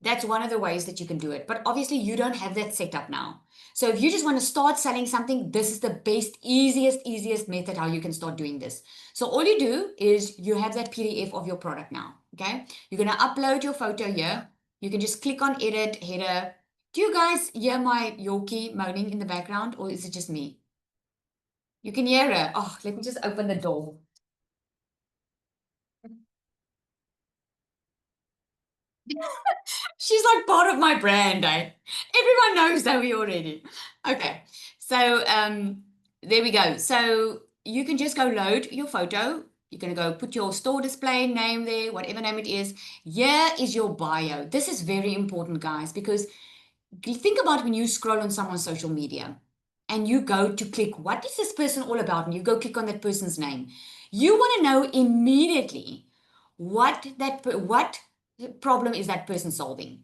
that's one of the ways that you can do it. But obviously you don't have that set up now. So if you just want to start selling something, this is the best, easiest method how you can start doing this. So all you do is you have that PDF of your product now, okay? You're going to upload your photo here. You can just click on edit, header. Do you guys hear my Yorkie moaning in the background, or is it just me? You can hear her. Oh, let me just open the door. She's like part of my brand, eh? Everyone knows Zoe already. Okay, so there we go. So you can just go load your photo. You're going to go put your store display name there, whatever name it is. Here is your bio. This is very important, guys, because think about when you scroll on someone's social media and you go to click, what is this person all about? And you go click on that person's name. You want to know immediately what problem is that person solving?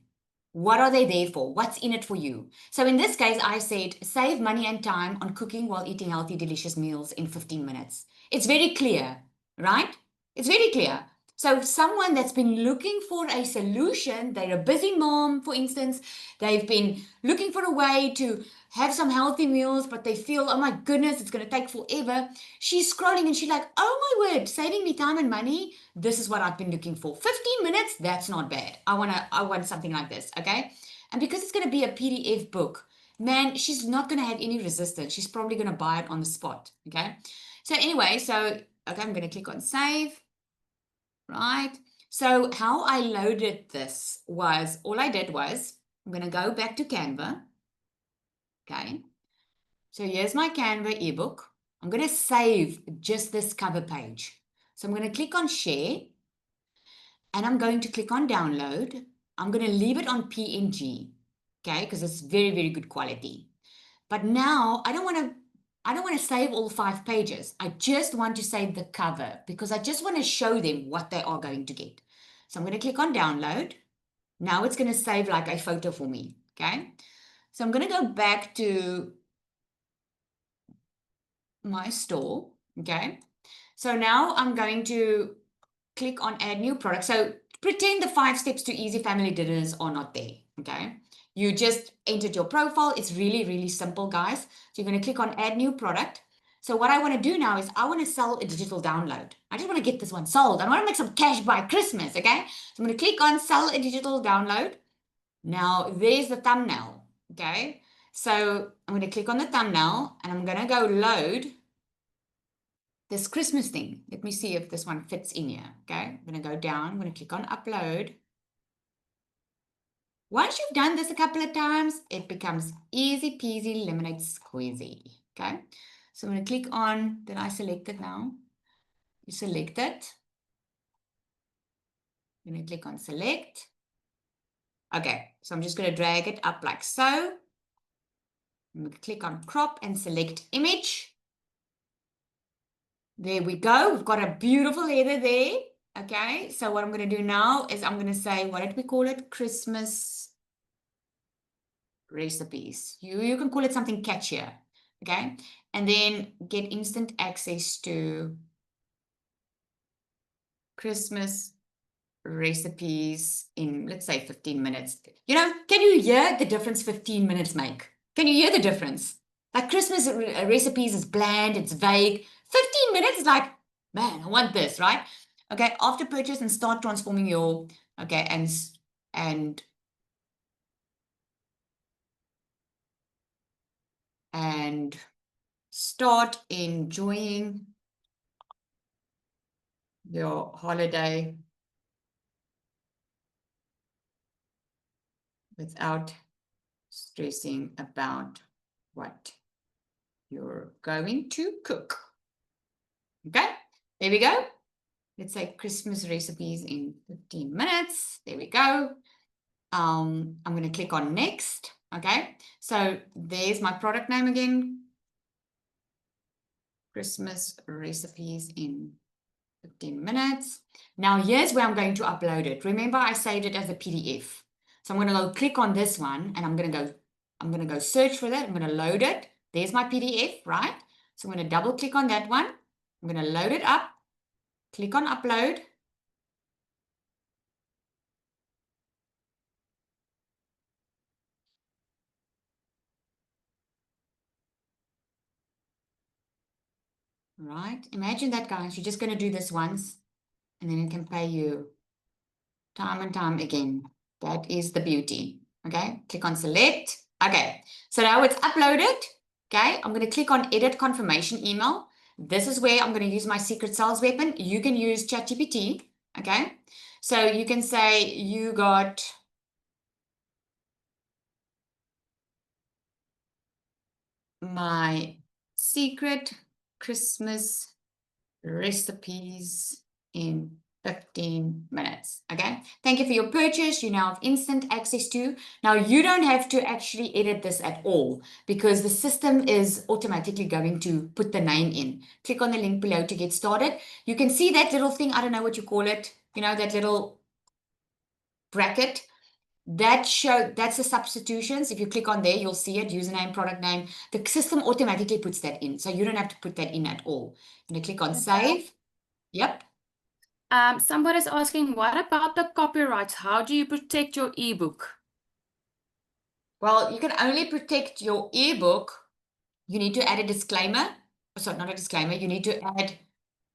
What are they there for? What's in it for you? So in this case, I said, save money and time on cooking while eating healthy, delicious meals in 15 minutes. It's very clear, right? It's very clear. So someone that's been looking for a solution, they're a busy mom, for instance, they've been looking for a way to have some healthy meals, but they feel, oh my goodness, it's going to take forever. She's scrolling and she's like, oh my word, saving me time and money. This is what I've been looking for. 15 minutes, that's not bad. I want something like this, okay? And because it's going to be a PDF book, man, she's not going to have any resistance. She's probably going to buy it on the spot, okay? So anyway, okay, I'm going to click on save. Right. So how I loaded this was, all I did was, I'm going to go back to Canva. Okay. So here's my Canva ebook. I'm going to save just this cover page. So I'm going to click on share and I'm going to click on download. I'm going to leave it on PNG. Okay. Because it's very, very good quality. But now I don't want to save all 5 pages. I just want to save the cover because I just want to show them what they are going to get. So I'm going to click on download. Now it's going to save like a photo for me. Okay. So I'm going to go back to my store. Okay. So now I'm going to click on add new product. So pretend the 5 steps to easy family dinners are not there. Okay. You just entered your profile. It's really, really simple, guys. So you're going to click on add new product. So what I want to do now is I want to sell a digital download. I just want to get this one sold. I want to make some cash by Christmas, okay? So I'm going to click on sell a digital download. Now there's the thumbnail, okay? So I'm going to click on the thumbnail and I'm going to go load this Christmas thing. Let me see if this one fits in here, okay? I'm going to go down. I'm going to click on upload. Once you've done this a couple of times, it becomes easy peasy lemonade squeezy, okay? So I'm going to click on, did I select it now? You select it. I'm going to click on select. Okay, so I'm just going to drag it up like so. I'm going to click on crop and select image. There we go. We've got a beautiful header there. Okay, so what I'm going to do now is I'm going to say, what did we call it? Christmas recipes. You can call it something catchier. Okay, and then get instant access to Christmas recipes in, let's say, 15 minutes. You know, can you hear the difference 15 minutes make? Can you hear the difference? Like Christmas recipes is bland, it's vague. 15 minutes is like, man, I want this, right? Okay, after purchase and start transforming your, okay, and start enjoying your holiday without stressing about what you're going to cook. Okay, there we go. Let's say Christmas recipes in 15 minutes. There we go. I'm going to click on next. Okay, so there's my product name again. Christmas recipes in 15 minutes. Now here's where I'm going to upload it. Remember, I saved it as a PDF. So I'm going to go click on this one and I'm going to go search for that. I'm going to load it. There's my PDF, right? So I'm going to double click on that one. I'm going to load it up. Click on upload. right? Imagine that, guys. You're just going to do this once and then it can pay you time and time again. That is the beauty. Okay, click on select. Okay, so now it's uploaded. Okay, I'm going to click on edit confirmation email. This is where I'm going to use my secret sales weapon. You can use ChatGPT. Okay, so you can say you got my secret Christmas recipes in 15 minutes. Okay, thank you for your purchase. You now have instant access to. Now you don't have to actually edit this at all because the system is automatically going to put the name in. Click on the link below to get started. You can see that little thing, I don't know what you call it, you know, that little bracket. That's the substitutions. If you click on there, you'll see it, username, product name. The system automatically puts that in. So you don't have to put that in at all. I'm going to click on save. Yep.
Somebody's asking, what about the copyrights? How do you protect your ebook?
Well, you can only protect your ebook. You need to add a disclaimer. Sorry, not a disclaimer. You need to add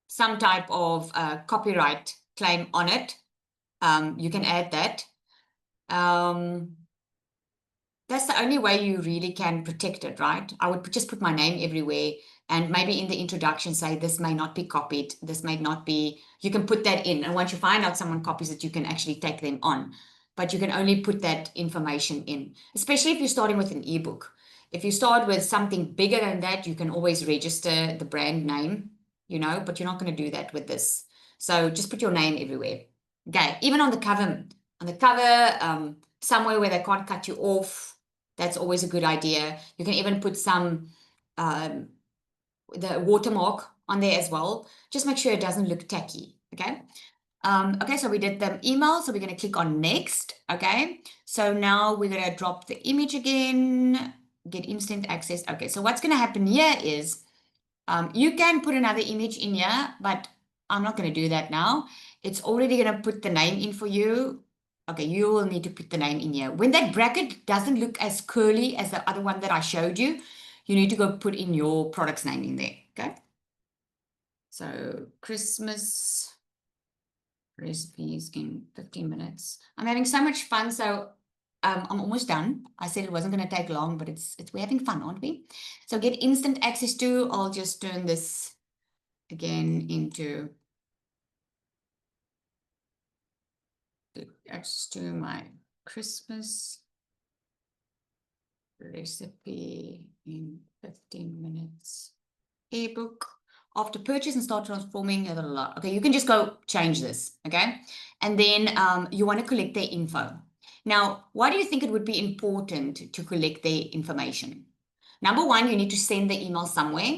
some type of copyright claim on it. You can add that. That's the only way you really can protect it, right? I would just put my name everywhere and maybe in the introduction say this may not be copied. This may not be, you can put that in. And once you find out someone copies it, you can actually take them on. But you can only put that information in, especially if you're starting with an ebook. If you start with something bigger than that, you can always register the brand name, you know, but you're not going to do that with this. So just put your name everywhere. Okay, even on the cover, somewhere where they can't cut you off. That's always a good idea. You can even put some the watermark on there as well. Just make sure it doesn't look tacky. Okay. Okay, so we did the email. So we're going to click on next. Okay. So now we're going to drop the image again, get instant access. Okay. So what's going to happen here is you can put another image in here, but I'm not going to do that now. It's already going to put the name in for you. Okay, you will need to put the name in here. When that bracket doesn't look as curly as the other one that I showed you, you need to go put in your product's name in there, okay? So Christmas recipes in 15 minutes. I'm having so much fun, so I'm almost done. I said it wasn't going to take long, but we're having fun, aren't we? So get instant access to, I'll just turn this again into access to my Christmas recipe in 15 minutes ebook after purchase and start transforming. Okay, you can just go change this. Okay, and then you want to collect their info. Now, why do you think it would be important to collect their information? Number one, you need to send the email somewhere.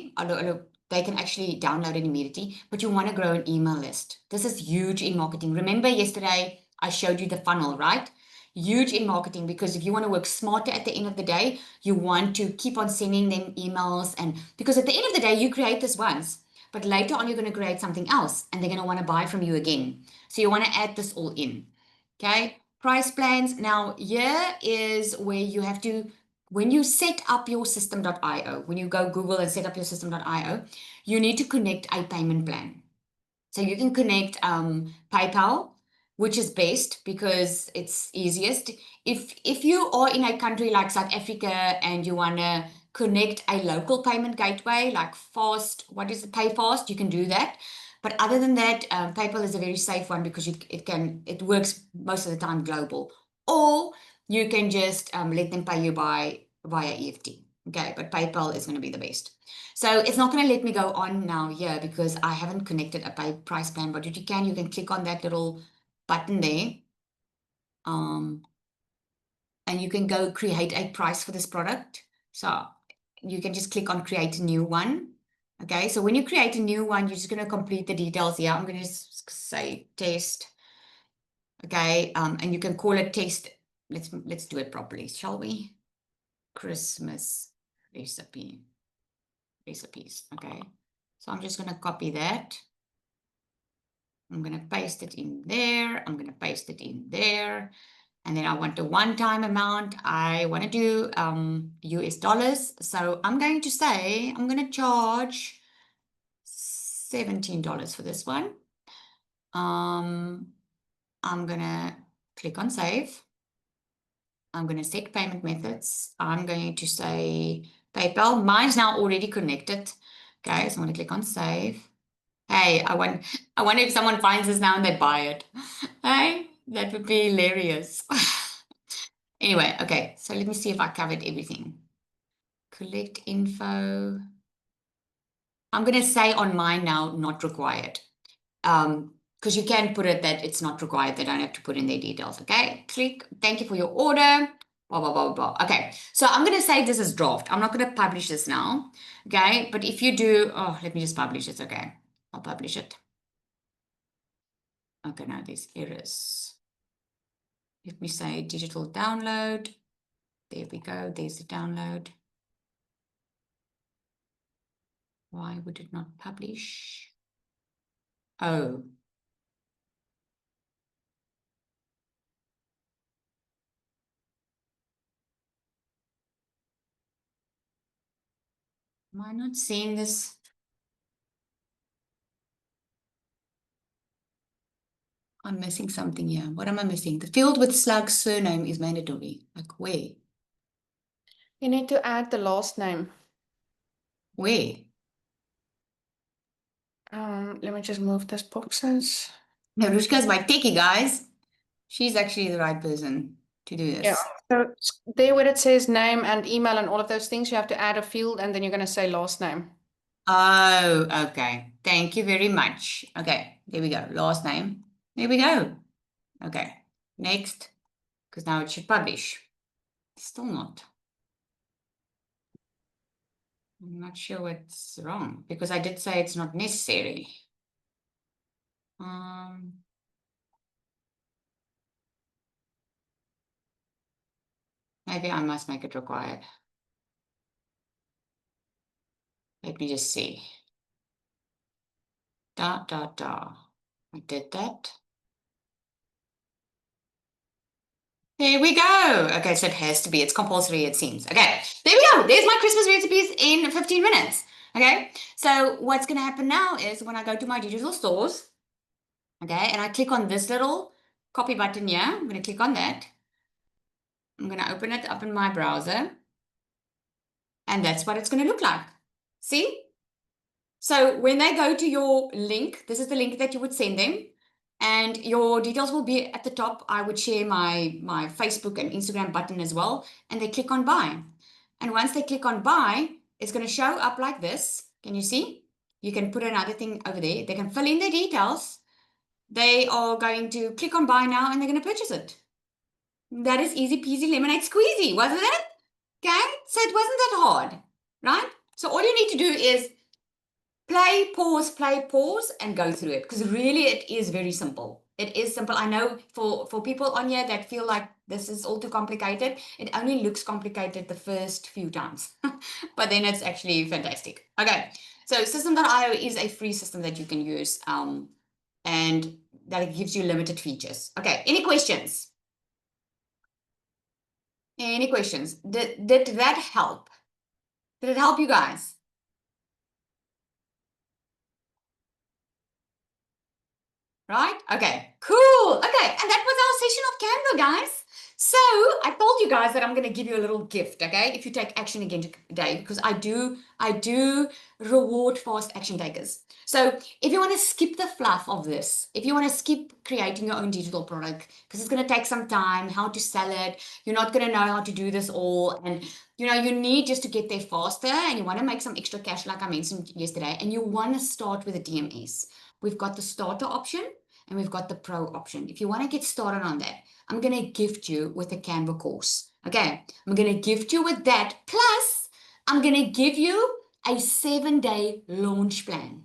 They can actually download it immediately, but you want to grow an email list. This is huge in marketing. Remember yesterday I showed you the funnel, right? Huge in marketing, because if you want to work smarter at the end of the day, you want to keep on sending them emails. And because at the end of the day, you create this once, but later on you're going to create something else and they're going to want to buy from you again. So you want to add this all in. Okay. Price plans. Now here is where you have to, when you set up your system.io, when you go Google and set up your system.io, you need to connect a payment plan. So you can connect PayPal, which is best because it's easiest. If you are in a country like South Africa and you want to connect a local payment gateway like Fast, what is it, PayFast, you can do that. But other than that, PayPal is a very safe one because it works most of the time global. Or you can just let them pay you via EFT. Okay, but PayPal is going to be the best. So it's not going to let me go on now here because I haven't connected a price plan. But if you can click on that little button there. And you can go create a price for this product. So you can just click on create a new one. Okay, so when you create a new one, you're just going to complete the details here. I'm going to just say test. Okay, and you can call it test. Let's do it properly, shall we? Christmas recipes. Okay, so I'm just going to copy that. I'm going to paste it in there. I'm going to paste it in there. And then I want a one-time amount. I want to do US dollars. So I'm going to say, I'm going to charge $17 for this one. I'm gonna click on save. I'm gonna set payment methods. I'm going to say PayPal. Mine's now already connected. Okay, so I'm gonna click on save. Hey, I wonder if someone finds this now and they buy it. Hey, that would be hilarious. Anyway, okay, so let me see if I covered everything. Collect info. I'm going to say on mine now, not required. Because you can put it that it's not required. They don't have to put in their details. Okay, click. Thank you for your order. Blah, blah, blah, blah. Okay, so I'm going to say this is draft. I'm not going to publish this now. Okay, but if you do, oh, let me just publish it. Okay, I'll publish it. Okay, now there's errors. Let me say digital download. There we go. There's the download. Why would it not publish? Oh. Am I not seeing this? I'm missing something here. What am I missing? The field with slug surname is mandatory. Like where?
You need to add the last name.
Where?
Let me just move these boxes.
No, Rushka's my techie, guys. She's actually the right person to do this.
Yeah. So there where it says name and email and all of those things, you have to add a field and then you're going to say last name.
Oh, okay. Thank you very much. Okay, there we go. Last name. There we go. Okay, next. Because now it should publish. Still not. I'm not sure what's wrong because I did say it's not necessary. Maybe I must make it required. Let me just see. I did that. There we go. Okay, so it has to be. It's compulsory, it seems. Okay, there we go. There's my Christmas recipes in 15 minutes. Okay, so what's going to happen now is when I go to my digital stores, okay, and I click on this little copy button here, I'm going to click on that. I'm going to open it up in my browser. And that's what it's going to look like. See? So when they go to your link, this is the link that you would send them. And your details will be at the top. I would share my Facebook and Instagram button as well. And they click on buy. And once they click on buy, it's going to show up like this. Can you see? You can put another thing over there. They can fill in their details. They are going to click on buy now and they're going to purchase it. That is easy peasy lemonade squeezy, wasn't it? Okay, so it wasn't that hard, right? So all you need to do is play, pause, and go through it because really it is very simple. It is simple. I know for people on here that feel like this is all too complicated, it only looks complicated the first few times, but then it's actually fantastic. Okay, so system.io is a free system that you can use and that gives you limited features. Okay, any questions? Any questions? Did that help? Did it help you guys? Right? Okay, cool. Okay, and that was our session of Canva, guys. So I told you guys that I'm going to give you a little gift, okay? If you take action again today, because I do reward fast action takers. So if you want to skip the fluff of this, if you want to skip creating your own digital product, because it's going to take some time, how to sell it, you're not going to know how to do this all, and you know, you need just to get there faster, and you want to make some extra cash like I mentioned yesterday, and you want to start with a DMS. We've got the starter option and we've got the pro option. If you want to get started on that, I'm going to gift you with a Canva course. Okay, I'm going to gift you with that. Plus, I'm going to give you a 7-day launch plan.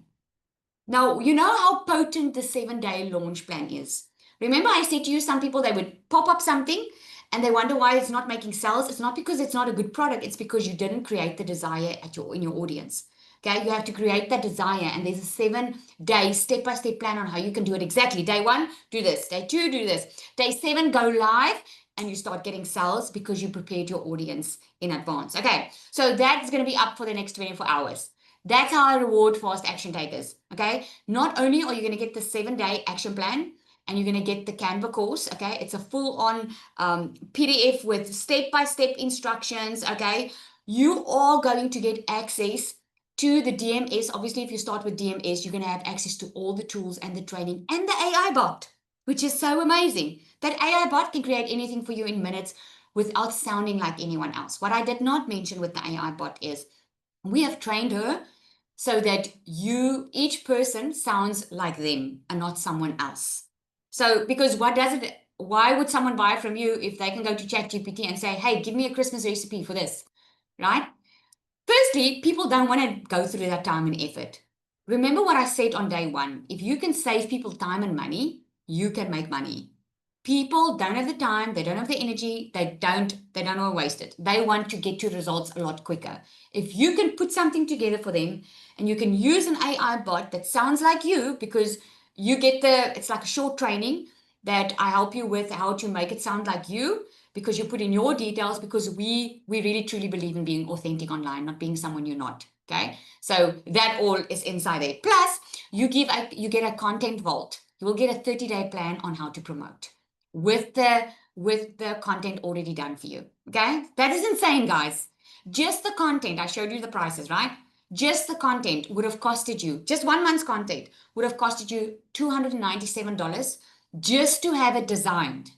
Now, you know how potent the 7-day launch plan is. Remember I said to you, some people, they would pop up something and they wonder why it's not making sales. It's not because it's not a good product. It's because you didn't create the desire in your audience. Okay, you have to create that desire, and there's a 7-day step-by-step plan on how you can do it exactly. Day 1, do this. Day 2, do this. Day 7, go live, and you start getting sales because you prepared your audience in advance. Okay, so that's going to be up for the next 24 hours. That's how I reward fast action takers. Okay. Not only are you going to get the 7-day action plan and you're going to get the Canva course. Okay. It's a full on PDF with step-by-step instructions. Okay. You are going to get access to the DMS. Obviously, if you start with DMS, you're going to have access to all the tools and the training and the AI bot, which is so amazing. That AI bot can create anything for you in minutes without sounding like anyone else. What I did not mention with the AI bot is we have trained her so that each person sounds like them and not someone else. So, because why would someone buy from you if they can go to ChatGPT and say, hey, give me a Christmas recipe for this, right? Firstly, people don't want to go through that time and effort. Remember what I said on day one. If you can save people time and money, you can make money. People don't have the time, they don't have the energy, they don't want to waste it. They want to get to results a lot quicker. If you can put something together for them and you can use an AI bot that sounds like you, because you get it's like a short training that I help you with how to make it sound like you, because you put in your details, because we really truly believe in being authentic online, not being someone you're not. Okay. So that all is inside there. Plus you get a content vault. You will get a 30-day plan on how to promote with the content already done for you. Okay. That is insane, guys. Just the content, I showed you the prices, right? Just the content would have costed you, just 1 month's content would have costed you $297 just to have it designed,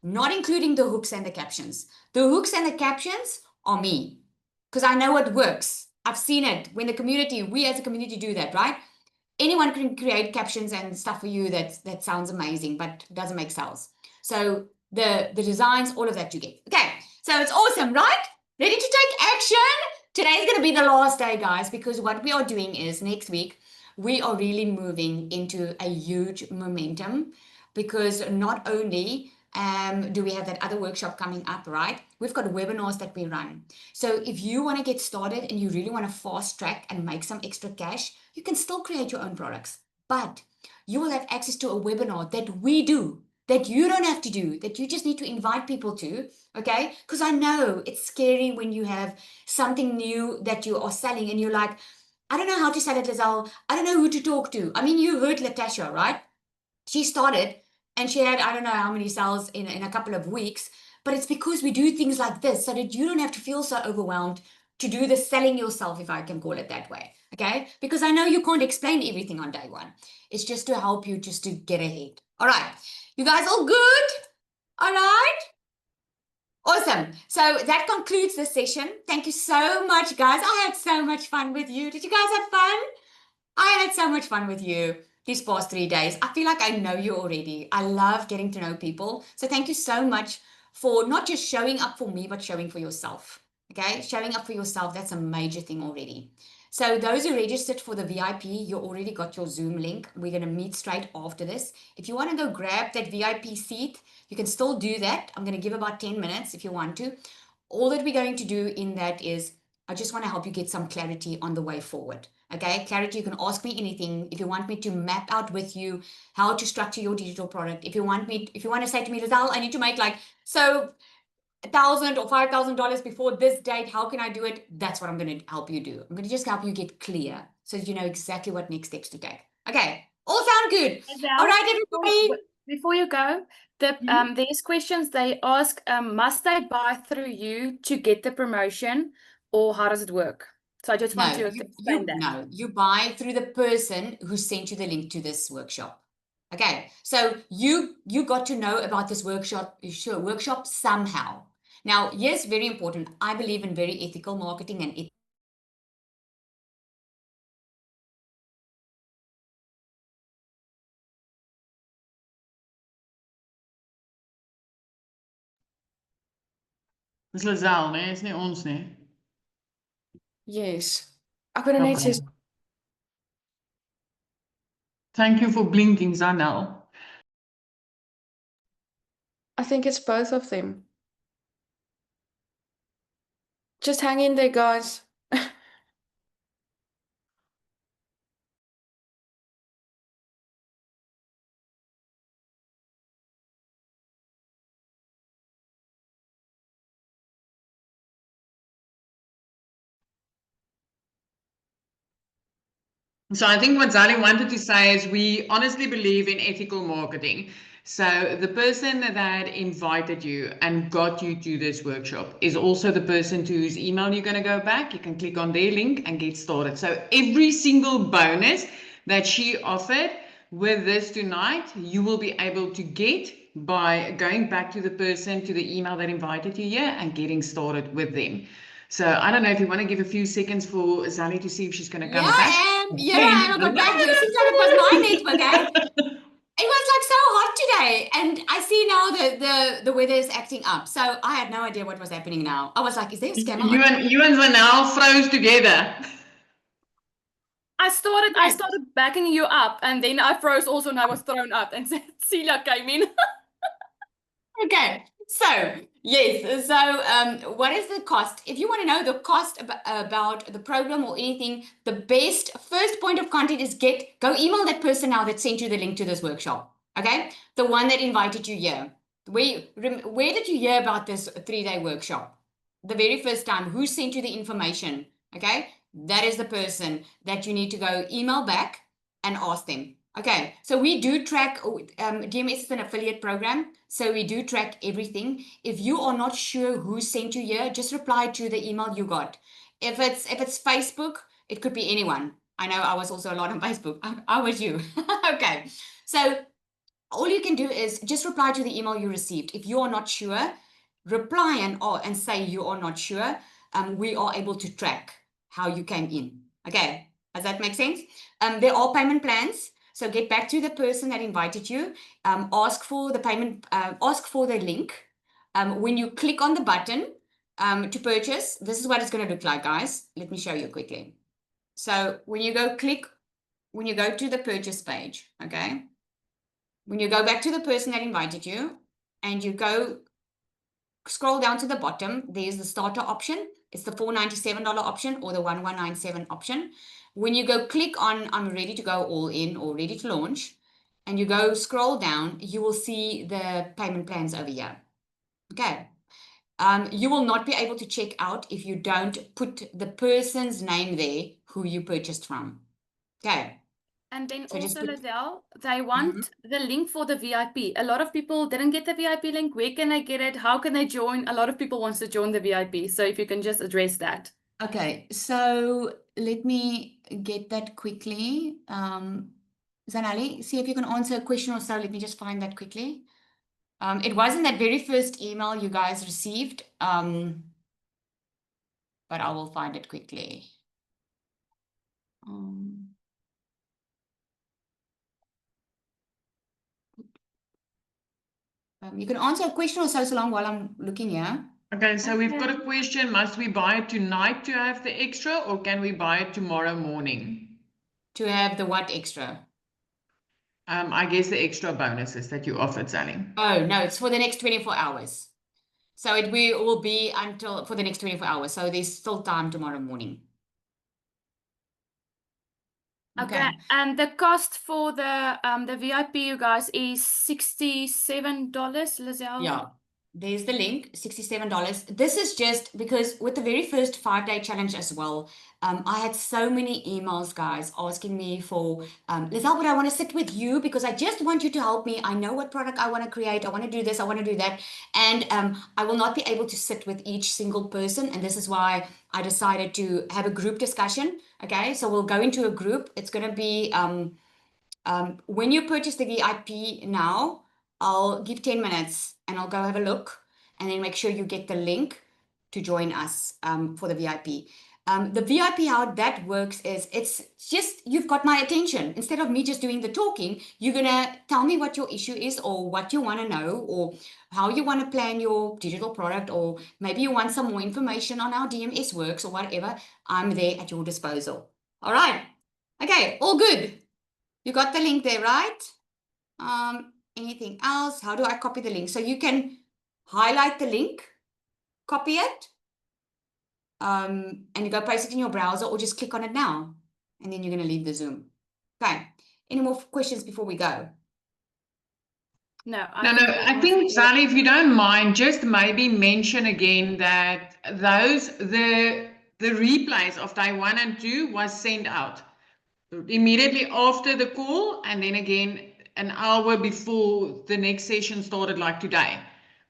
not including the hooks and the captions. The hooks and the captions are me, because I know it works. I've seen it when we as a community do that, right? Anyone can create captions and stuff for you that sounds amazing, but doesn't make sales. So the designs, all of that you get. Okay, so it's awesome, right? Ready to take action? Today's going to be the last day, guys, because what we are doing is next week, we are really moving into a huge momentum, because not only do we have that other workshop coming up, right? We've got webinars that we run. So if you want to get started and you really want to fast track and make some extra cash, you can still create your own products, but you will have access to a webinar that we do, that you don't have to do, that you just need to invite people to, okay? Because I know it's scary when you have something new that you are selling and you're like, I don't know how to sell it, Lizelle. I don't know who to talk to. I mean, you heard Latasha, right? She started and she had, I don't know how many sales in a couple of weeks, but it's because we do things like this so that you don't have to feel so overwhelmed to do the selling yourself, if I can call it that way. Okay. Because I know you can't explain everything on day one. It's just to help you just to get ahead. All right. You guys all good? All right. Awesome. So that concludes the session. Thank you so much, guys. I had so much fun with you. Did you guys have fun? I had so much fun with you these past 3 days. I feel like I know you already. I love getting to know people. So thank you so much for not just showing up for me, but showing for yourself. Okay, showing up for yourself, that's a major thing already. So those who registered for the VIP, you already got your Zoom link. We're going to meet straight after this. If you want to go grab that VIP seat, you can still do that. I'm going to give about 10 minutes if you want to. All that we're going to do in that is I just want to help you get some clarity on the way forward. Okay, clarity, you can ask me anything. If you want me to map out with you how to structure your digital product, if you want to say to me, Lizelle, I need to make like $1,000 or $5,000 before this date, how can I do it? That's what I'm going to help you do. I'm going to just help you get clear so that you know exactly what next steps to take. Okay, all sound good. All right, everybody.
Before you go, these questions they ask, must they buy through you to get the promotion, or how does it work? So I just want to explain that.
No, you buy through the person who sent you the link to this workshop. Okay, so you got to know about this workshop somehow. Now, yes, very important. I believe in very ethical marketing and
Dis Lizelle, nee, is nie ons nie.
Yes. Ek wil net sê
Thank you for blinking, Zanel.
I think it's both of them. Just hang in there, guys.
So I think what Zali wanted to say is we honestly believe in ethical marketing. So the person that invited you and got you to this workshop is also the person to whose email you're going to go back. You can click on their link and get started. So every single bonus that she offered with this tonight, you will be able to get by going back to the person, to the email that invited you here and getting started with them. So I don't know if you want to give a few seconds for Zali to see if she's going to come back.
Yeah, I am. I'll go back. You seems like it was my network, eh? It was like so hot today, and I see now the weather is acting up. So I had no idea what was happening now. I was like, is there a scammer?
You and Zanel froze together.
I started backing you up, and then I froze also, and I was thrown up, and Celia came in.
Okay, so yes, so what is the cost? If you want to know the cost about the program or anything, the best first point of contact is go email that person now that sent you the link to this workshop. Okay, the one that invited you here. Where did you hear about this 3-day workshop? The very first time, who sent you the information? Okay, that is the person that you need to go email back and ask them. Okay, so we do track, DMS is an affiliate program, so we do track everything. If you are not sure who sent you here, just reply to the email you got. If it's Facebook, it could be anyone. I know I was also a lot on Facebook. I was you. Okay, so all you can do is just reply to the email you received. If you are not sure, reply and say you are not sure. We are able to track how you came in. Okay, does that make sense? There are payment plans. So get back to the person that invited you, ask for the payment, ask for the link. When you click on the button to purchase, this is what it's going to look like, guys. Let me show you quickly. So when you go to the purchase page, okay, when you go back to the person that invited you and you scroll down to the bottom, there's the starter option. It's the $497 option or the $1197 option. When you go click on I'm ready to go all in or ready to launch, and you go scroll down, you will see the payment plans over here. Okay. You will not be able to check out if you don't put the person's name there who you purchased from. Okay.
And then
So
also, Lizelle, they want the link for the VIP. A lot of people didn't get the VIP link. Where can they get it? How can they join? A lot of people want to join the VIP. So if you can just address that.
Okay, so let me get that quickly. Zanali, see if you can answer a question or so. Let me just find that quickly. It wasn't that very first email you guys received, but I will find it quickly. You can answer a question or so long while I'm looking here.
Okay, so we've got a question. Must we buy it tonight to have the extra, or can we buy it tomorrow morning?
To have the what extra?
I guess the extra bonuses that you offered, Sally.
Oh, no, it's for the next 24 hours. So it will be for the next 24 hours. So there's still time tomorrow morning.
Okay. And the cost for the VIP, you guys, is $67, Lizelle?
Yeah. There's the link, $67. This is just because with the very first 5-day challenge as well, I had so many emails, guys, asking me for, Lizelle, would I want to sit with you? Because I just want you to help me. I know what product I want to create. I want to do this. I want to do that. And I will not be able to sit with each single person. And this is why I decided to have a group discussion. Okay, so we'll go into a group. It's going to be, when you purchase the VIP now, I'll give 10 minutes and I'll go have a look and then make sure you get the link to join us for the VIP. The VIP, how that works is it's just, you've got my attention. Instead of me just doing the talking, you're going to tell me what your issue is or what you want to know or how you want to plan your digital product, or maybe you want some more information on how DMS works or whatever. I'm there at your disposal. All right. Okay. All good. You got the link there, right? Anything else? How do I copy the link? So you can highlight the link, copy it, and you go paste it in your browser or just click on it now. And then you're going to leave the Zoom. Okay. Any more questions before we go?
No,
I think, Sally, if you don't mind, just maybe mention again that the replays of day 1 and 2 was sent out. immediately after the call, and then again an hour before the next session started, like today,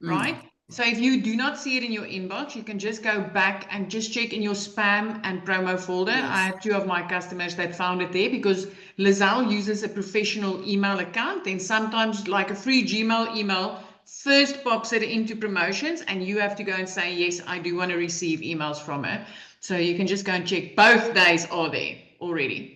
right? So if you do not see it in your inbox, you can just go back and just check in your spam and promo folder.
Yes.
I have 2 of my customers that found it there because Lizelle uses a professional email account, and sometimes like a free Gmail email first pops it into promotions, and you have to go and say, yes, I do want to receive emails from her. So you can just go and check. Both days are there already.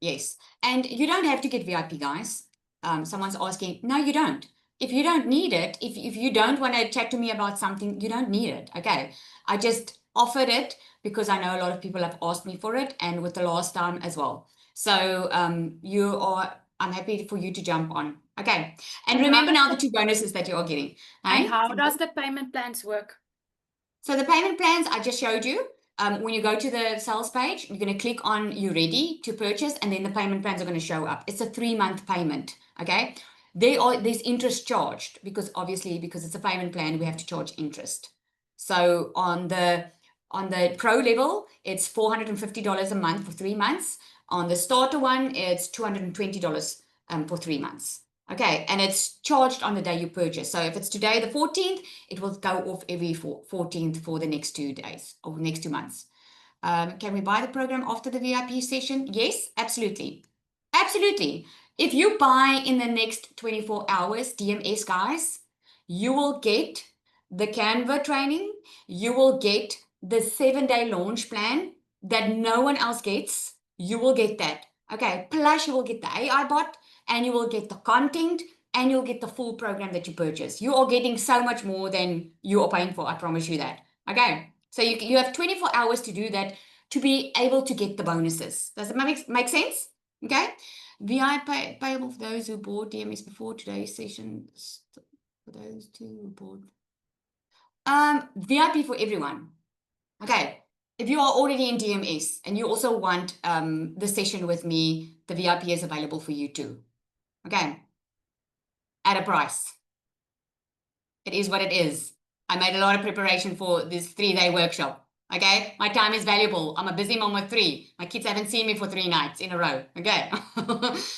Yes, and you don't have to get VIP, guys. Someone's asking, no, you don't. If you don't need it, if you don't want to chat to me about something, you don't need it. Okay, I just offered it because I know a lot of people have asked me for it, and with the last time as well. So I'm happy for you to jump on. Okay, and remember now the 2 bonuses that you are getting.
And
Hey?
how does the payment plans work?
So the payment plans I just showed you. When you go to the sales page, you're going to click on "You ready to purchase," and then the payment plans are going to show up. It's a 3-month payment. Okay, there's interest charged because it's a payment plan, we have to charge interest. So on the pro level, it's $450 a month for 3 months. On the starter one, it's $220 for 3 months. Okay, and it's charged on the day you purchase. So if it's today, the 14th, it will go off every 14th for the next 2 days or next 2 months. Can we buy the program after the VIP session? Yes, absolutely. Absolutely. If you buy in the next 24 hours, DMS guys, you will get the Canva training. You will get the 7-day launch plan that no one else gets. You will get that. Okay, plus you will get the AI bot, and you will get the content, and you'll get the full program that you purchase. You are getting so much more than you are paying for. I promise you that. Okay, so you have 24 hours to do that, to be able to get the bonuses. Does it make sense? Okay, VI payable for those who bought DMS before today's session. For those who bought VIP for everyone. Okay, if you are already in DMS and you also want the session with me, the VIP is available for you too. Okay, at a price. It is what it is. I made a lot of preparation for this 3-day workshop. Okay, my time is valuable. I'm a busy mom with 3. My kids haven't seen me for 3 nights in a row. Okay,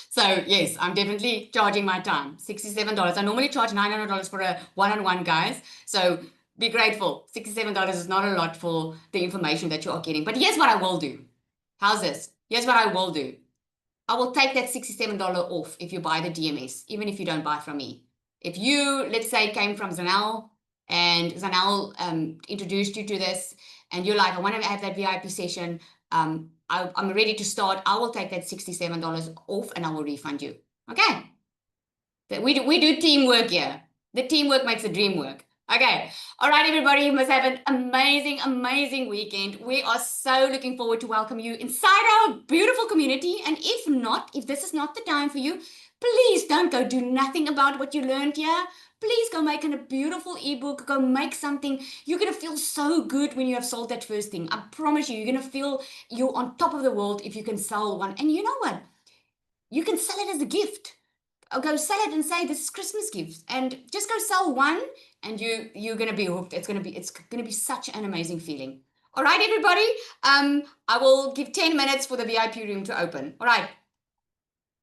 so yes, I'm definitely charging my time. $67. I normally charge $900 for a one-on-one, guys. So be grateful. $67 is not a lot for the information that you are getting. But here's what I will do. How's this? Here's what I will do. I will take that $67 off if you buy the DMS, even if you don't buy from me. If you, let's say, came from Zanel, and Zanel introduced you to this, and you're like, I want to have that VIP session, I'm ready to start, I will take that $67 off and I will refund you. Okay? We do teamwork here. The teamwork makes the dream work. Okay. All right, everybody, you must have an amazing, amazing weekend. We are so looking forward to welcome you inside our beautiful community. And if this is not the time for you, please don't go do nothing about what you learned here. Please go make a beautiful ebook. Go make something. You're going to feel so good when you have sold that first thing. I promise you, you're going to feel you're on top of the world if you can sell one. And you know what? You can sell it as a gift. I'll go sell it and say this is Christmas gifts, and just go sell one, and you're gonna be hooked. It's gonna be such an amazing feeling. All right, everybody. I will give 10 minutes for the VIP room to open. All right.